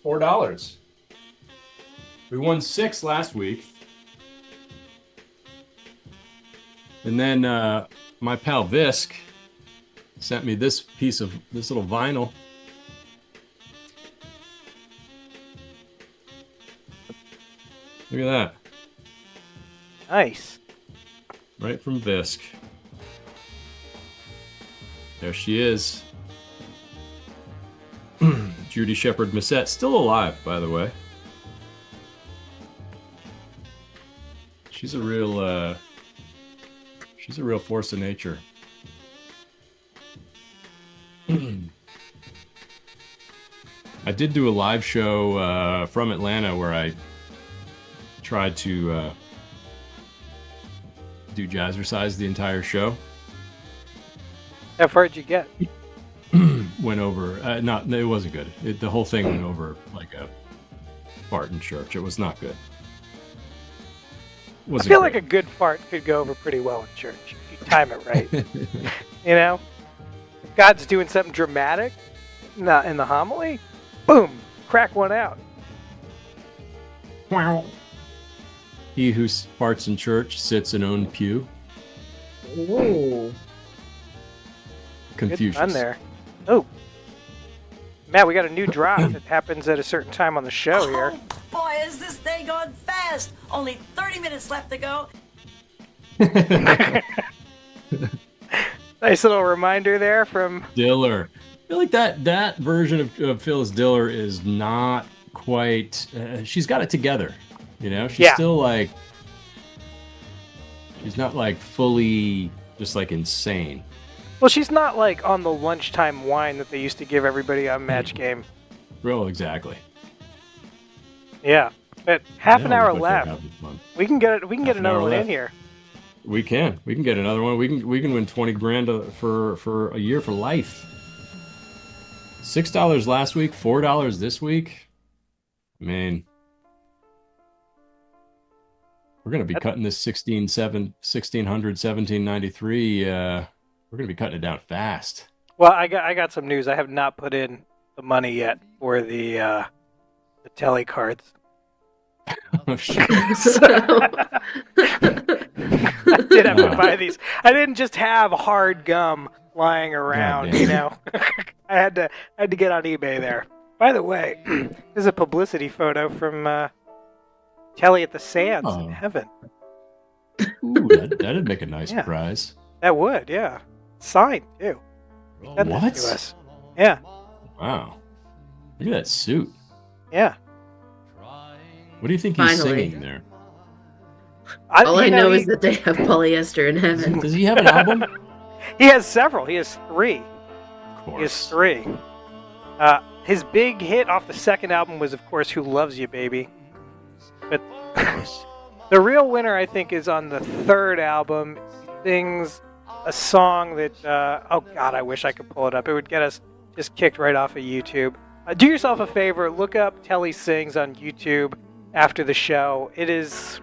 $4. We won 6 last week. And then my pal Visk sent me this little vinyl. Look at that.
Nice.
Right from Visk. There she is. Judy Shepard Massette, still alive, by the way. She's a real force of nature. I did do a live show from Atlanta where I tried to do jazzercise the entire show.
How far did you get?
Went over. No, it wasn't good. The whole thing went over like a fart in church. It was not good.
I feel like a good fart could go over pretty well in church if you time it right. You know? If God's doing something dramatic in the homily, boom, crack one out.
He who farts in church sits in own pew.
Ooh.
Confucius.
Good fun there. Oh. Matt, we got a new drop that happens at a certain time on the show here.
Oh, boy, is this day going fast. Only 30 minutes left to go.
Nice little reminder there from
Diller. I feel like that version of Phyllis Diller is not quite... she's got it together. You know? She's still like... She's not like fully just like insane.
Well, she's not like on the lunchtime wine that they used to give everybody on Match Game.
Well, exactly.
Yeah, but half an hour left. We can get it. We can get another one in here.
We can get another one. We can win 20 grand for a year for life. $6 last week, $4 this week. I mean, we're going to be cutting this 1793. We're going to be cutting it down fast.
Well, I got some news. I have not put in the money yet for the telly cards.
Oh, shit.
I did have to buy these. I didn't just have hard gum lying around, you know. I had to get on eBay there. By the way, this is a publicity photo from Telly at the Sands in heaven.
Ooh, that'd make a nice prize.
That would, yeah. Signed too. Sent
What?
this to us. Yeah.
Wow. Look at that suit.
Yeah.
What do you think he's
Finally.
singing there?
All I know is that they have polyester in heaven.
Does he have an album?
He has several. He has 3.
Of course.
He has 3. His big hit off the second album was, of course, Who Loves You, Baby. But the real winner, I think, is on the third album. He sings a song that, oh, God, I wish I could pull it up. It would get us just kicked right off of YouTube. Do yourself a favor. Look up Telly Sings on YouTube after the show. It is...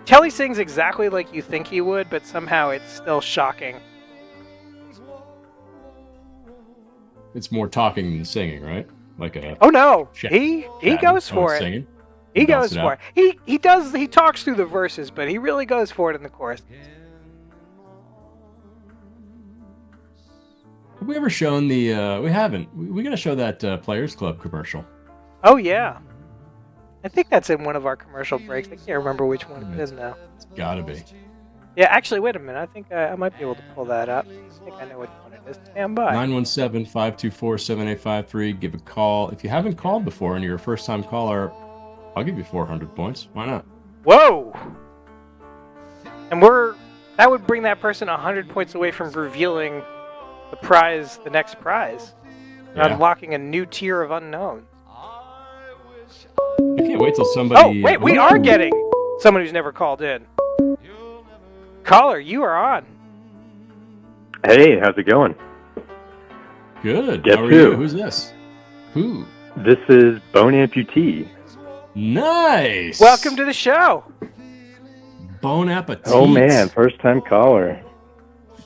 Telly sings exactly like you think he would, but somehow it's still shocking.
It's more talking than singing, right? Like a...
Oh, no. He goes for it.
Singing.
He goes for it. He talks through the verses, but he really goes for it in the chorus.
Have we ever shown the... we haven't. We got to show that Players Club commercial.
Oh, yeah. I think that's in one of our commercial breaks. I can't remember which one it is now.
It's got to be.
Yeah, actually, wait a minute. I think I might be able to pull that up. I think I know which one it is. Stand by.
917-524-7853. Give a call. If you haven't called before and you're a first-time caller, I'll give you 400 points. Why not?
Whoa! And that would bring that person 100 points away from revealing the prize, the next prize.
Yeah.
Unlocking a new tier of unknowns.
I can't wait till somebody...
Oh, wait, we are getting someone who's never called in. Caller, you are on.
Hey, how's it going?
Good.
Guess
How are
who?
you? Who's this? Who?
This is Bone Amputee.
Nice.
Welcome to the show.
Bon appetit.
Oh man, first time caller.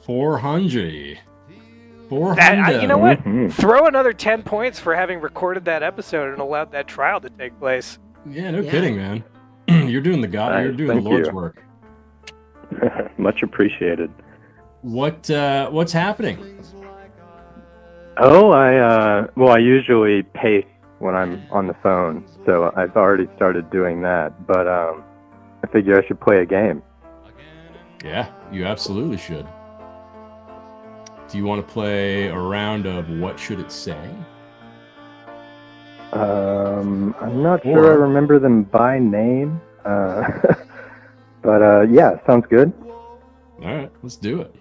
400. 400.
You know what?
Mhm.
Throw another 10 points for having recorded that episode and allowed that trial to take place.
Yeah, no kidding, man. You're doing the God.
Nice,
You're doing the
thank
Lord's
you.
work.
Much appreciated.
What's happening?
Oh, I usually pace when I'm on the phone, so I've already started doing that. But I figure I should play a game.
Yeah, you absolutely should. Do you want to play a round of What Should It Say?
I'm not sure I remember them by name, but yeah, sounds good.
All right, let's do it.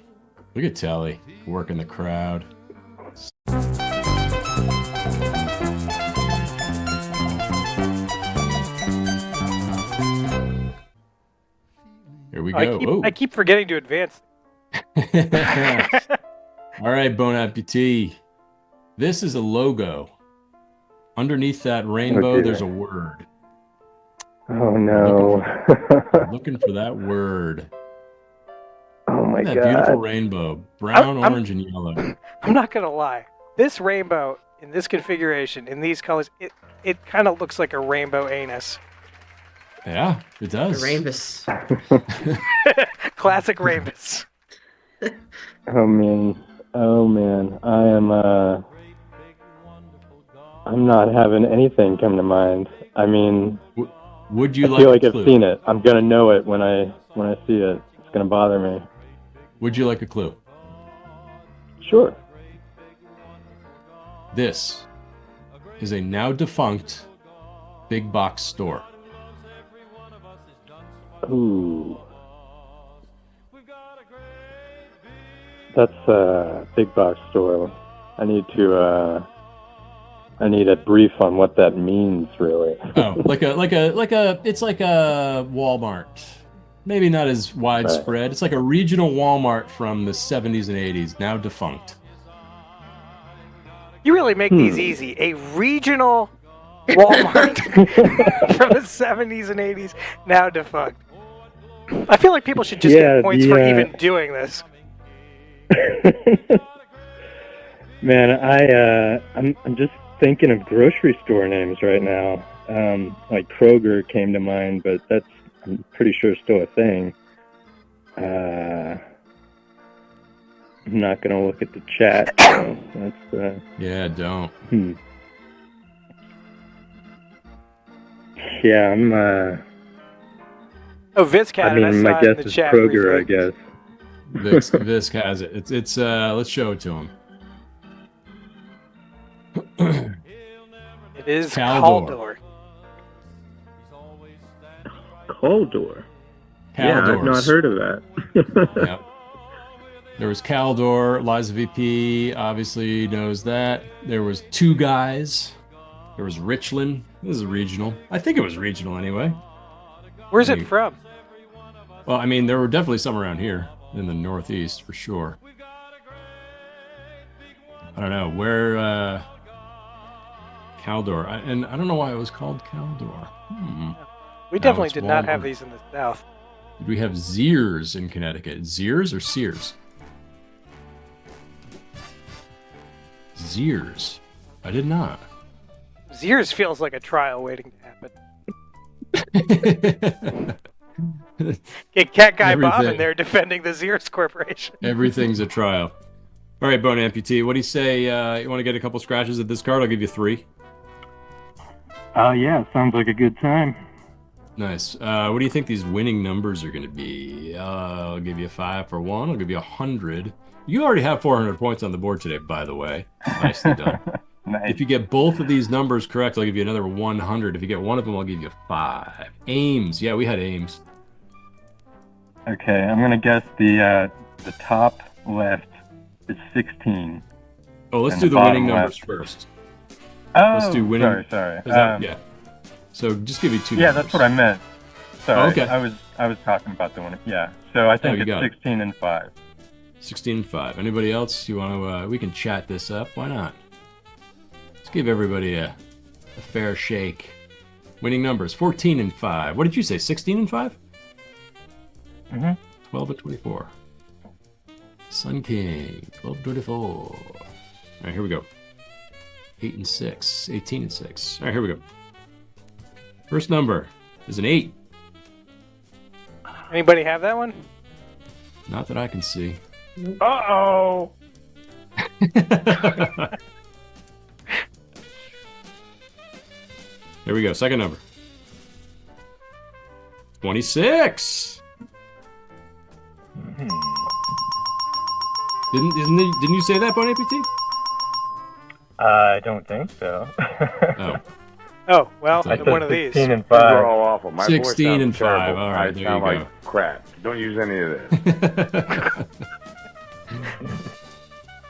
Look at Telly working the crowd. Here we go.
I keep forgetting to advance.
All right, Bon Appetit. This is a logo. Underneath that rainbow,
dear.
there's a word.
Oh no!
Looking for that word.
Oh my
That
god!
beautiful rainbow, brown, orange, and yellow.
I'm not going to lie. This rainbow, in this configuration, in these colors, it kind of looks like a rainbow anus.
Yeah, it does.
Rambus.
Classic Rambus.
Oh man, I am. I'm not having anything come to mind. I mean,
would you
I
like
feel
a
like I've
clue?
seen it. I'm gonna know it when I see it. It's gonna bother me.
Would you like a clue?
Sure.
This is a now defunct big box store.
Ooh. That's a big box store. I need a brief on what that means, really.
Oh, it's like a Walmart. Maybe not as widespread.
Right.
It's like a regional Walmart from the 70s and 80s, now defunct.
You really make these easy. A regional Walmart from the 70s and 80s, now defunct. I feel like people should just get points for even doing this.
Man, I'm just thinking of grocery store names right now. Like Kroger came to mind, but that's, I'm pretty sure, still a thing. I'm not gonna look at the chat. So that's
Yeah, don't.
Yeah, I'm.
Oh, Visk had
I mean,
it. I
my
saw it
guess
in the
is
chat
Kroger.
briefly.
I guess.
Visk has it. It's let's show it to him.
It is
Caldor.
Caldor. Yeah, I've not heard of that.
Yep. There was Caldor. Liza VP obviously knows that. There was Two Guys. There was Richland. This is regional. I think it was regional anyway.
Where's it from?
Well, I mean, there were definitely some around here in the Northeast for sure. I don't know where Caldor, and I don't know why it was called Caldor.
We definitely did not have these in the South.
Did we have Sears in Connecticut? Sears or Sears? Sears. I did not.
Sears feels like a trial waiting to happen. Get Cat Guy Bob in there defending the Sears Corporation.
Everything's a trial. All right, Bone Amputee, what do you say? You want to get a couple scratches at this card? I'll give you 3.
Yeah, sounds like a good time.
Nice. What do you think these winning numbers are going to be? I'll give you 5 for 1. I'll give you 100. You already have 400 points on the board today, by the way. Nicely done.
Nice.
If you get both of these numbers correct, I'll give you another 100. If you get one of them, I'll give you 5. Ames. Yeah, we had Ames.
Okay, I'm gonna guess the top left is 16.
Oh, let's
and
do the
bottom
winning numbers
left.
first.
Oh,
Let's do winning.
sorry.
Yeah. So just give you 2
Yeah,
numbers.
that's what I meant. Sorry,
Oh, okay.
I was talking about the one. Yeah, so I think
you got
it's
it.
16 and 5.
16 and 5. Anybody else? You want to? We can chat this up. Why not? Let's give everybody a fair shake. Winning numbers: 14 and 5. What did you say? 16 and 5. 12 and 24. Sun King. 12 and 24. All right, here we go. 8 and 6. 18 and 6. All right, here we go. First number is an 8.
Anybody have that one?
Not that I can see.
Uh-oh.
Here we go. Second number. 26. Didn't you say that, Bon Appetit?
I don't think so.
Oh.
Oh, well,
I
one of
said
these.
16 and
These
5.
are all awful. My
16
voice
and
sounds
5.
terrible.
All right,
I
there
sound
you
like
go.
crap. Don't use any of this.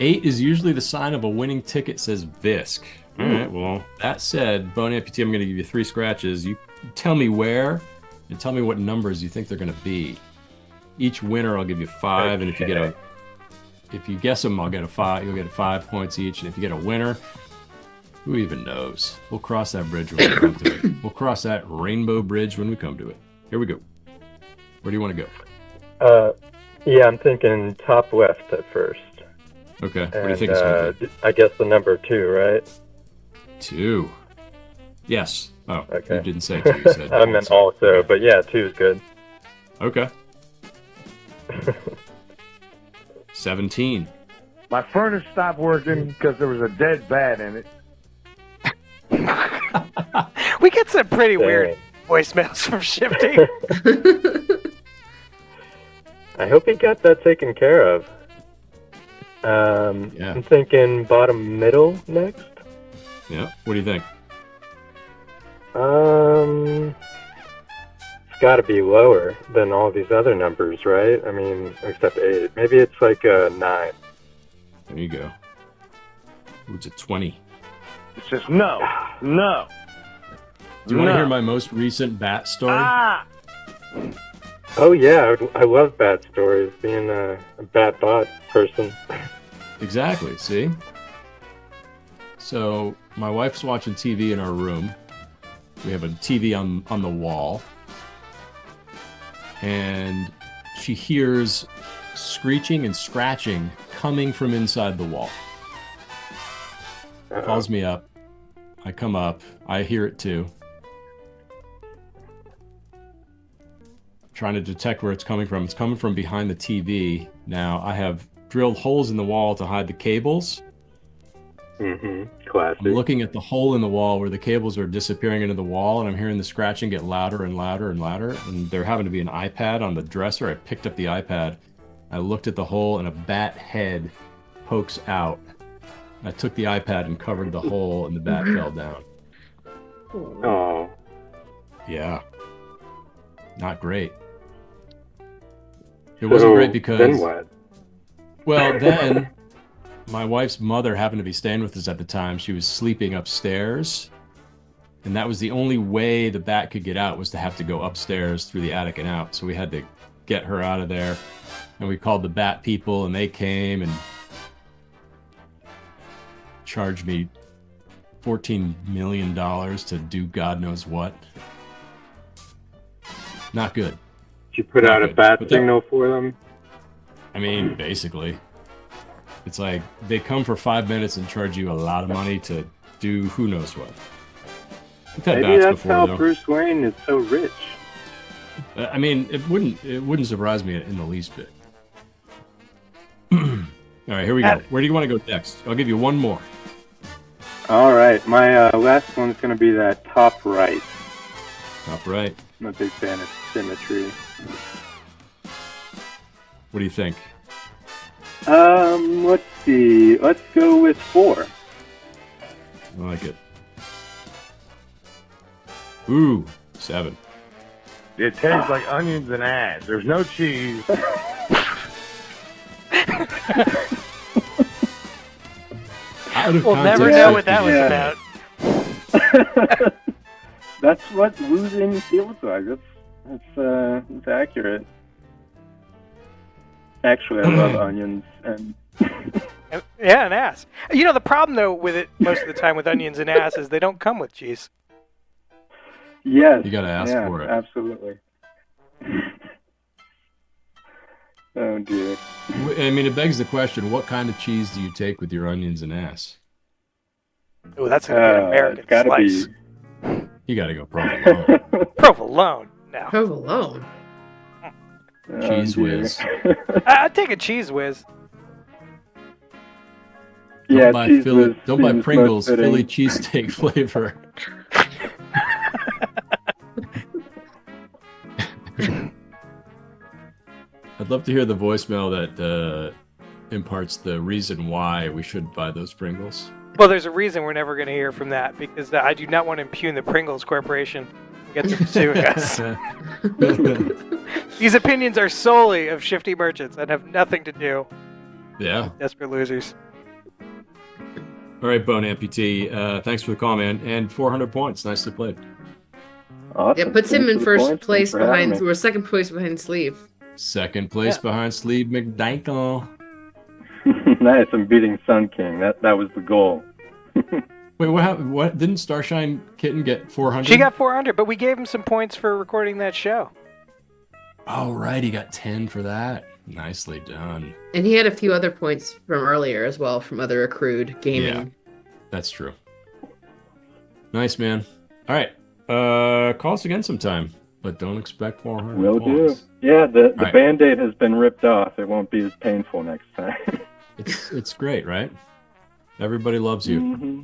8 is usually the sign of a winning ticket, says Visk. All right, well, that said, Bon Appetit, I'm going to give you 3 scratches. You tell me where and tell me what numbers you think they're going to be. Each winner, I'll give you 5, and if you guess them, I'll get a 5. You'll get 5 points each, and if you get a winner, who even knows? We'll cross that bridge when we come to it. We'll cross that rainbow bridge when we come to it. Here we go. Where do you want to go?
Yeah, I'm thinking top left at first.
Okay, what
And,
do you think it's going to be?
I guess the number 2, right?
2. Yes. Oh,
Okay.
you didn't say 2. You said
I meant also, but yeah, 2 is good.
Okay. 17.
My furnace stopped working because there was a dead bat in it.
We get some pretty weird voicemails from Shifty.
I hope he got that taken care of. I'm thinking bottom middle next.
Yeah. What do you think?
It's got to be lower than all these other numbers, right? I mean, except 8. Maybe it's like a 9.
There you go. Ooh, it's a 20.
It's just no.
Do you want to hear my most recent bat story?
Oh yeah, I love bat stories. Being a bat bot person.
Exactly. See? So my wife's watching TV in our room. We have a TV on the wall. And she hears screeching and scratching coming from inside the wall. Calls me up. I come up. I hear it too. Trying to detect where it's coming from. It's coming from behind the TV. Now, I have drilled holes in the wall to hide the cables.
Classic.
I'm looking at the hole in the wall where the cables are disappearing into the wall, and I'm hearing the scratching get louder and louder and louder. And there happened to be an iPad on the dresser. I picked up the iPad. I looked at the hole, and a bat head pokes out. I took the iPad and covered the hole, and the bat fell down.
Oh.
Yeah. Not great. It wasn't great because...
Then what?
Well, then... My wife's mother happened to be staying with us at the time. She was sleeping upstairs. And that was the only way the bat could get out, was to have to go upstairs through the attic and out. So we had to get her out of there. And we called the bat people, and they came and charged me $14 million to do God knows what. Not good.
Did you put out a bat signal for them?
I mean, basically. It's like they come for 5 minutes and charge you a lot of money to do who knows what. We've had
Maybe
bats
that's
before,
how
though.
Bruce Wayne is so rich.
I mean, it wouldn't surprise me in the least bit. All right, here we go. Where do you want to go next? I'll give you one more.
All right, my last one's going to be that top right.
Top right.
I'm a big fan of symmetry.
What do you think?
Let's see. Let's go with 4.
I like it. Ooh, 7.
It tastes like onions and ass. There's no cheese.
We'll never know what that was about.
That's what losing feels like. That's accurate. Actually, I love onions and
yeah, and ass. You know, the problem though with it most of the time with onions and ass is they don't come with cheese.
yes,
You gotta ask for it.
Absolutely. Oh dear.
I mean, it begs the question: what kind of cheese do you take with your onions and ass?
Oh, that's gonna be an American
it's gotta
slice.
You gotta go provolone.
Provolone. No.
Provolone.
Cheese whiz.
I'd take a cheese whiz.
Yeah,
Don't buy
cheese
Philly,
whiz
don't buy
seems
Pringles
most fitting.
Philly cheesesteak flavor. I'd love to hear the voicemail that imparts the reason why we should buy those Pringles.
Well, there's a reason we're never going to hear from that, because I do not want to impugn the Pringles Corporation and get them suing us. These opinions are solely of Shifty merchants and have nothing to do
Yeah.
with Desperate Losers.
All right, Bone Amputee. Thanks for the call, man. And 400 points. Nicely played.
Awesome.
Yeah, puts him
Thanks
in
for the
first
points.
place
Thanks for having
behind,
me.
or second place behind Sleeve.
Second place behind Sleeve McDankle.
Nice. I'm beating Sun King. That was the goal.
Wait, what happened? What didn't Starshine Kitten get 400?
She got 400, but we gave him some points for recording that show.
Oh, right. He got 10 for that. Nicely done.
And he had a few other points from earlier as well, from other accrued gaming.
Yeah, that's true. Nice, man. All right. Call us again sometime, but don't expect 400
Will
points.
do. Yeah, the
right.
Band-Aid has been ripped off. It won't be as painful next time.
It's great, right? Everybody loves you.
Mm-hmm.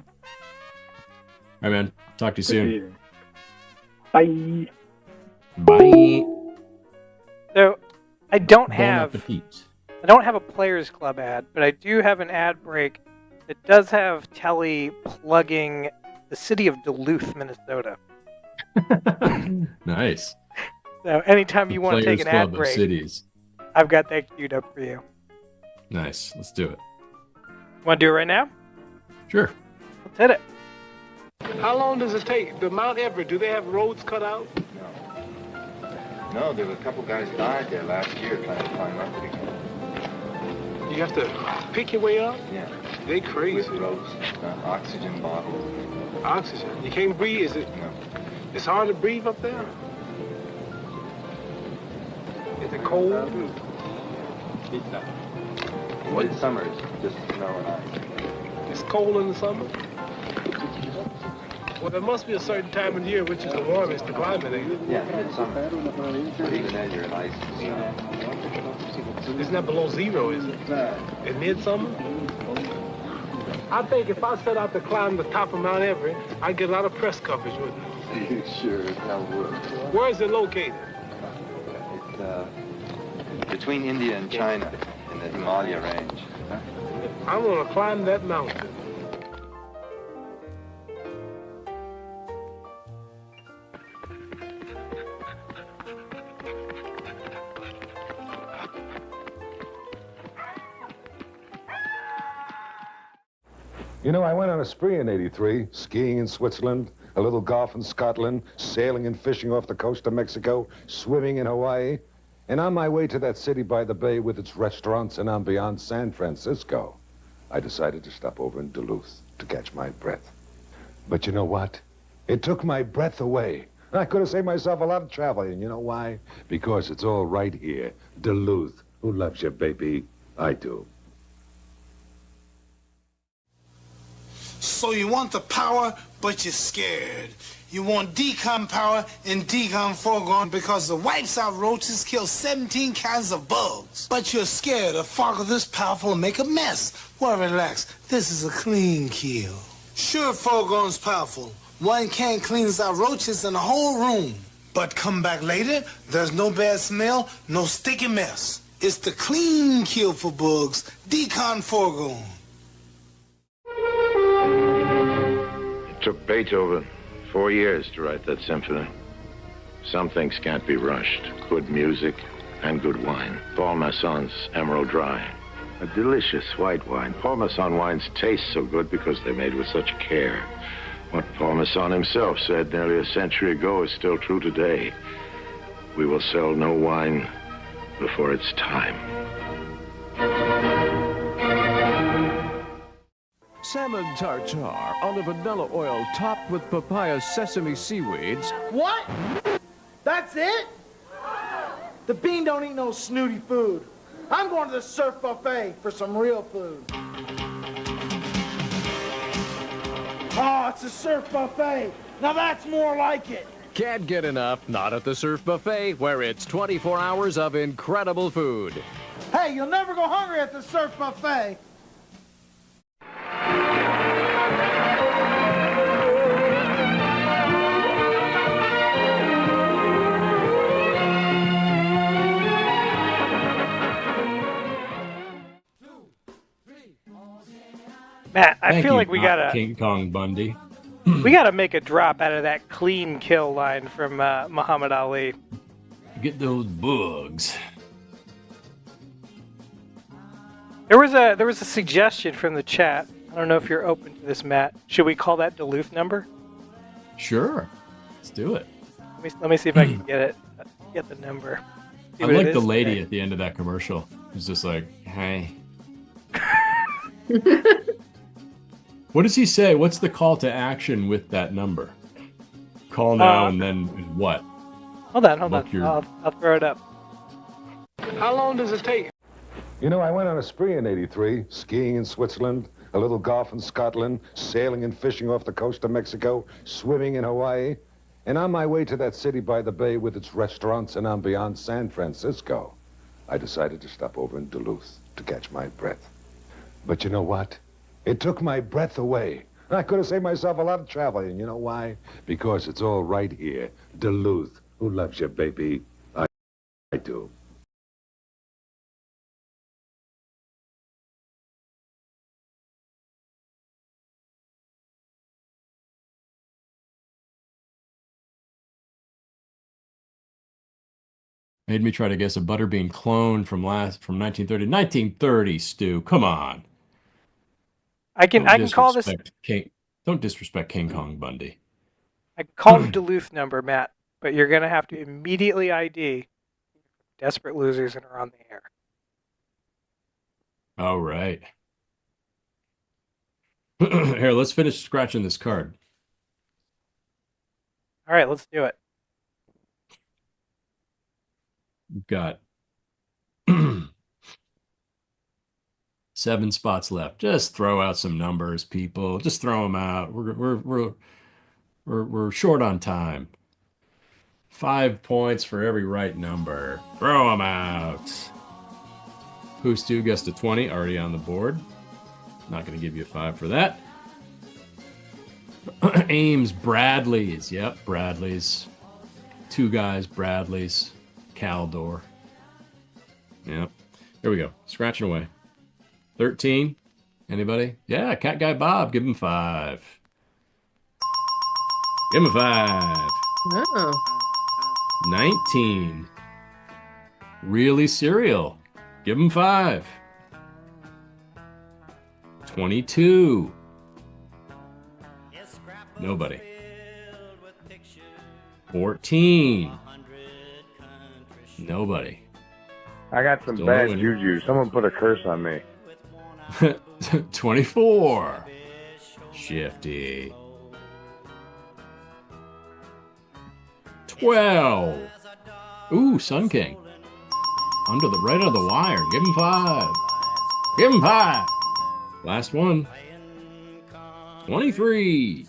All right, man. Talk to you soon.
Bye.
Bye.
So, I don't
Bon
have
appetit.
a Players Club ad, but I do have an ad break that does have Telly plugging the city of Duluth, Minnesota.
Nice.
So anytime you want to take
Players
an ad
Club of
break,
cities.
I've got that queued up for you.
Nice. Let's do it.
Want to do it right now?
Sure.
Let's hit it.
How long does it take? The Mount Everett, do they have roads cut out?
No, there were a couple guys died there last year trying to climb up it again.
You have to pick your way up?
Yeah.
They crazy.
With ropes, oxygen bottles.
Oxygen? You can't breathe? Is it?
No.
It's hard to breathe up there? Is it cold?
What in summer is just snow and ice.
It's cold in the summer? Well, there must be a certain time of year which is the warmest, the climate, ain't it?
Yeah, midsummer. But even then, you're in ice.
It's not below zero, is it? In midsummer? I think if I set out to climb the top of Mount Everest, I'd get a lot of press coverage, wouldn't I?
You sure as hell would.
Where is it located?
It's between India and China in the Himalaya range.
I'm gonna climb that mountain.
You know, I went on a spree in '83, skiing in Switzerland, a little golf in Scotland, sailing and fishing off the coast of Mexico, swimming in Hawaii, and on my way to that city by the bay with its restaurants and ambiance, San Francisco, I decided to stop over in Duluth to catch my breath. But you know what? It took my breath away. I could have saved myself a lot of travel, and you know why? Because it's all right here, Duluth. Who loves you, baby? I do.
So you want the power, but you're scared. You want decon power and decon foregone because the wipes out roaches kill 17 kinds of bugs. But you're scared a fog this powerful will make a mess. Well, relax. This is a clean kill. Sure, foregone's powerful. One can cleans out roaches in the whole room. But come back later, there's no bad smell, no sticky mess. It's the clean kill for bugs, decon foregone.
It took Beethoven 4 years to write that symphony. Some things can't be rushed. Good music and good wine. Paul Masson's Emerald Dry. A delicious white wine. Paul Masson wines taste so good because they're made with such care. What Paul Masson himself said nearly a century ago is still true today. We will sell no wine before it's time.
Salmon tartare on a vanilla oil topped with papaya sesame seaweeds.
What? That's it? The bean don't eat no snooty food. I'm going to the surf buffet for some real food. Oh, it's a surf buffet. Now that's more like it.
Can't get enough, not at the Surf Buffet, where it's 24 hours of incredible food.
Hey, you'll never go hungry at the surf buffet.
Matt, I
Thank
feel
you,
like we gotta
King Kong Bundy.
we gotta make a drop out of that clean kill line from Muhammad Ali.
Get those bugs.
There was a suggestion from the chat. I don't know if you're open to this, Matt. Should we call that Duluth number?
Sure, let's do it.
Let me see if I can get it. Get the number. See
I
what it
like
is
the lady
today.
at the end of that commercial. It's just like, hey. What does he say? What's the call to action with that number? Call now and then what?
Hold on.
Book your-
I'll throw it up.
How long does it take?
You know, I went on a spree in '83, skiing in Switzerland, a little golf in Scotland, sailing and fishing off the coast of Mexico, swimming in Hawaii, and on my way to that city by the bay with its restaurants and ambiance, San Francisco, I decided to stop over in Duluth to catch my breath. But you know what? It took my breath away. I could have saved myself a lot of travel, and you know why? Because it's all right here, Duluth. Who loves you, baby? I do.
Made me try to guess a butterbean clone from 1930. 1930, Stu. Come on.
I can call this.
Don't disrespect King Kong Bundy.
I can call the Duluth number, Matt, but you're gonna have to immediately ID Desperate Losers and are on the air.
Oh, right. Here, let's finish scratching this card.
All right, let's do it.
We've got 7 spots left. Just throw out some numbers, people. Just throw them out. We're short on time. 5 points for every right number. Throw them out. Poostu gets to 20, already on the board. Not going to give you a 5 for that. Ames, Bradley's. Yep, Bradley's. 2 guys, Bradley's. Caldor. Yep. Here we go. Scratching away. 13. Anybody? Yeah, Cat Guy Bob. Give him 5. Give him a 5.
Oh.
19. Really Cereal. Give him 5. 22. Nobody. 14. Nobody.
I got some
Still
bad
winning.
juju. Someone put a curse on me.
24. Shifty. 12. Ooh, Sun King. Under the right of the wire. Give him 5. Give him 5. Last one. 23.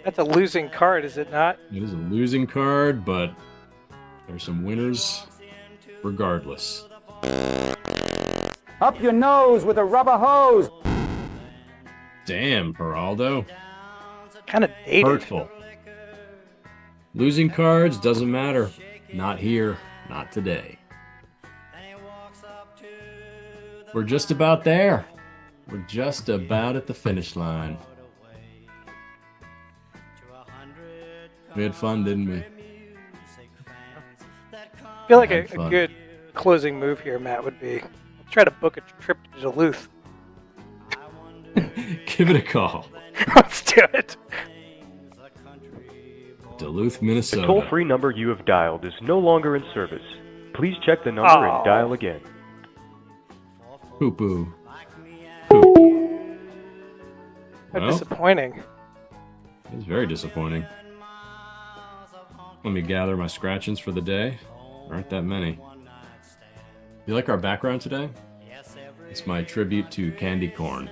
That's a losing card, is it not?
It is a losing card, but there's some winners regardless.
Up your nose with a rubber hose.
Damn, Geraldo.
Kind of dated.
Hurtful. Losing cards doesn't matter. Not here. Not today. We're just about there. We're just about at the finish line. We had fun, didn't we?
I feel like a good closing move here, Matt, would be try to book a trip to Duluth.
Give it a call.
Let's do it.
Duluth,
The
Minnesota.
toll-free number you have dialed is no longer in service. Please check the number and dial again.
Poo-poo.
How
Well,
disappointing.
It's very disappointing. Let me gather my scratchings for the day. There aren't that many. You like our background today? It's my tribute to candy corn.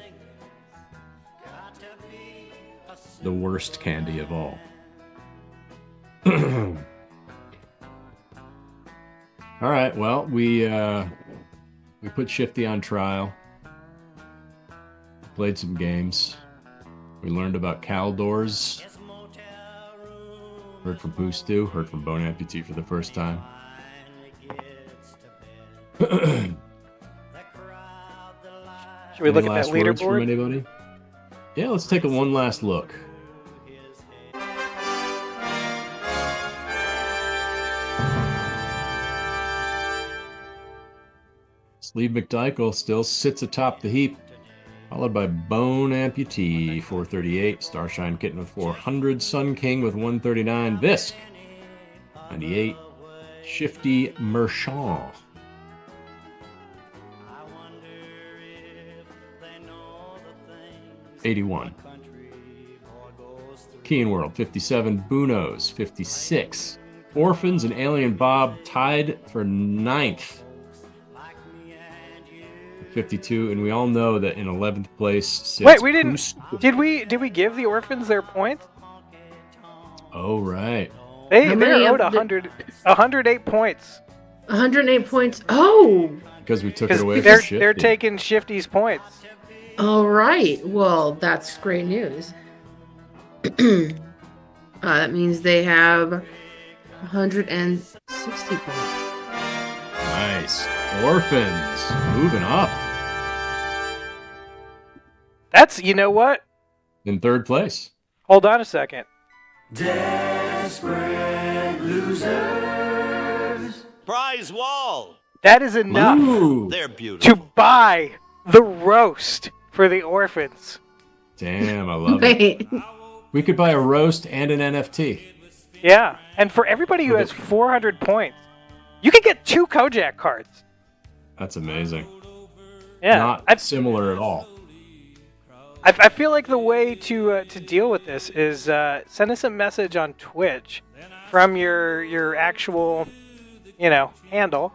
The worst candy of all. All right, well, we put Shifty on trial. Played some games. We learned about Caldors. Heard from Poostu. Heard from Bone Amputee for the first time.
Should we look at that
Any last words from
leaderboard?
anybody? Yeah, let's take one last look. Sleeve McDykel still sits atop the heap, followed by Bone Amputee, 438, Starshine Kitten with 400, Sun King with 139, Visk, 98, Shifty Merchant, 81, Keen World, 57, Boonos, 56, Orphans and Alien Bob tied for 9th. 52, and we all know that in 11th place sits
Wait, we didn't.
Poostu.
Did we give the orphans their points?
Oh, right.
They're
many
owed
of the-
108 points.
108 points. Oh,
Because we took it
Because
away
they're
from Shifty.
they're taking Shifty's points.
all right. Well, that's great news. That means they have 160 points.
Nice. Orphans. Moving up.
That's, you know what?
In 3rd place.
Hold on a second.
Desperate losers.
Prize wall.
That is enough
Ooh.
They're beautiful.
to buy the roast for the orphans.
Damn, I love it.
Wait.
We could buy a roast and an NFT.
Yeah, and for everybody who has 400 points, you could get 2 Kojak cards.
That's amazing.
Yeah,
Not similar at all.
I feel like the way to deal with this is send us a message on Twitch from your actual, handle,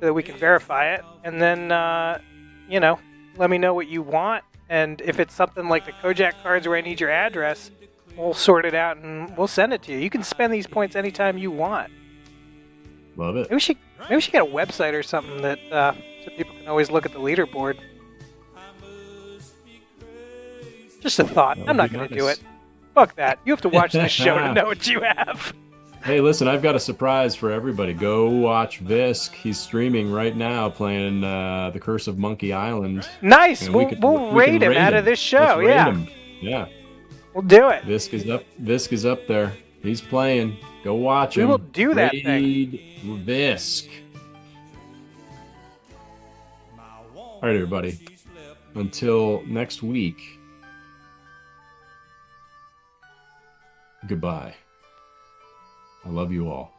so that we can verify it, and then let me know what you want, and if it's something like the Kojak cards where I need your address, we'll sort it out and we'll send it to you. You can spend these points anytime you want.
Love it.
Maybe we should get a website or something that so people can always look at the leaderboard. Just a thought. I'm not going to do it. Fuck that. You have to watch this show to know what you have.
Hey, listen, I've got a surprise for everybody. Go watch Visk. He's streaming right now, playing The Curse of Monkey Island.
Nice. We'll rate him out of this show.
Let's rate him. Yeah.
We'll do it.
Visk is up. Visk is up there. He's playing. Go watch him.
We will do that thing.
Visk. All right, everybody. Until next week. Goodbye. I love you all.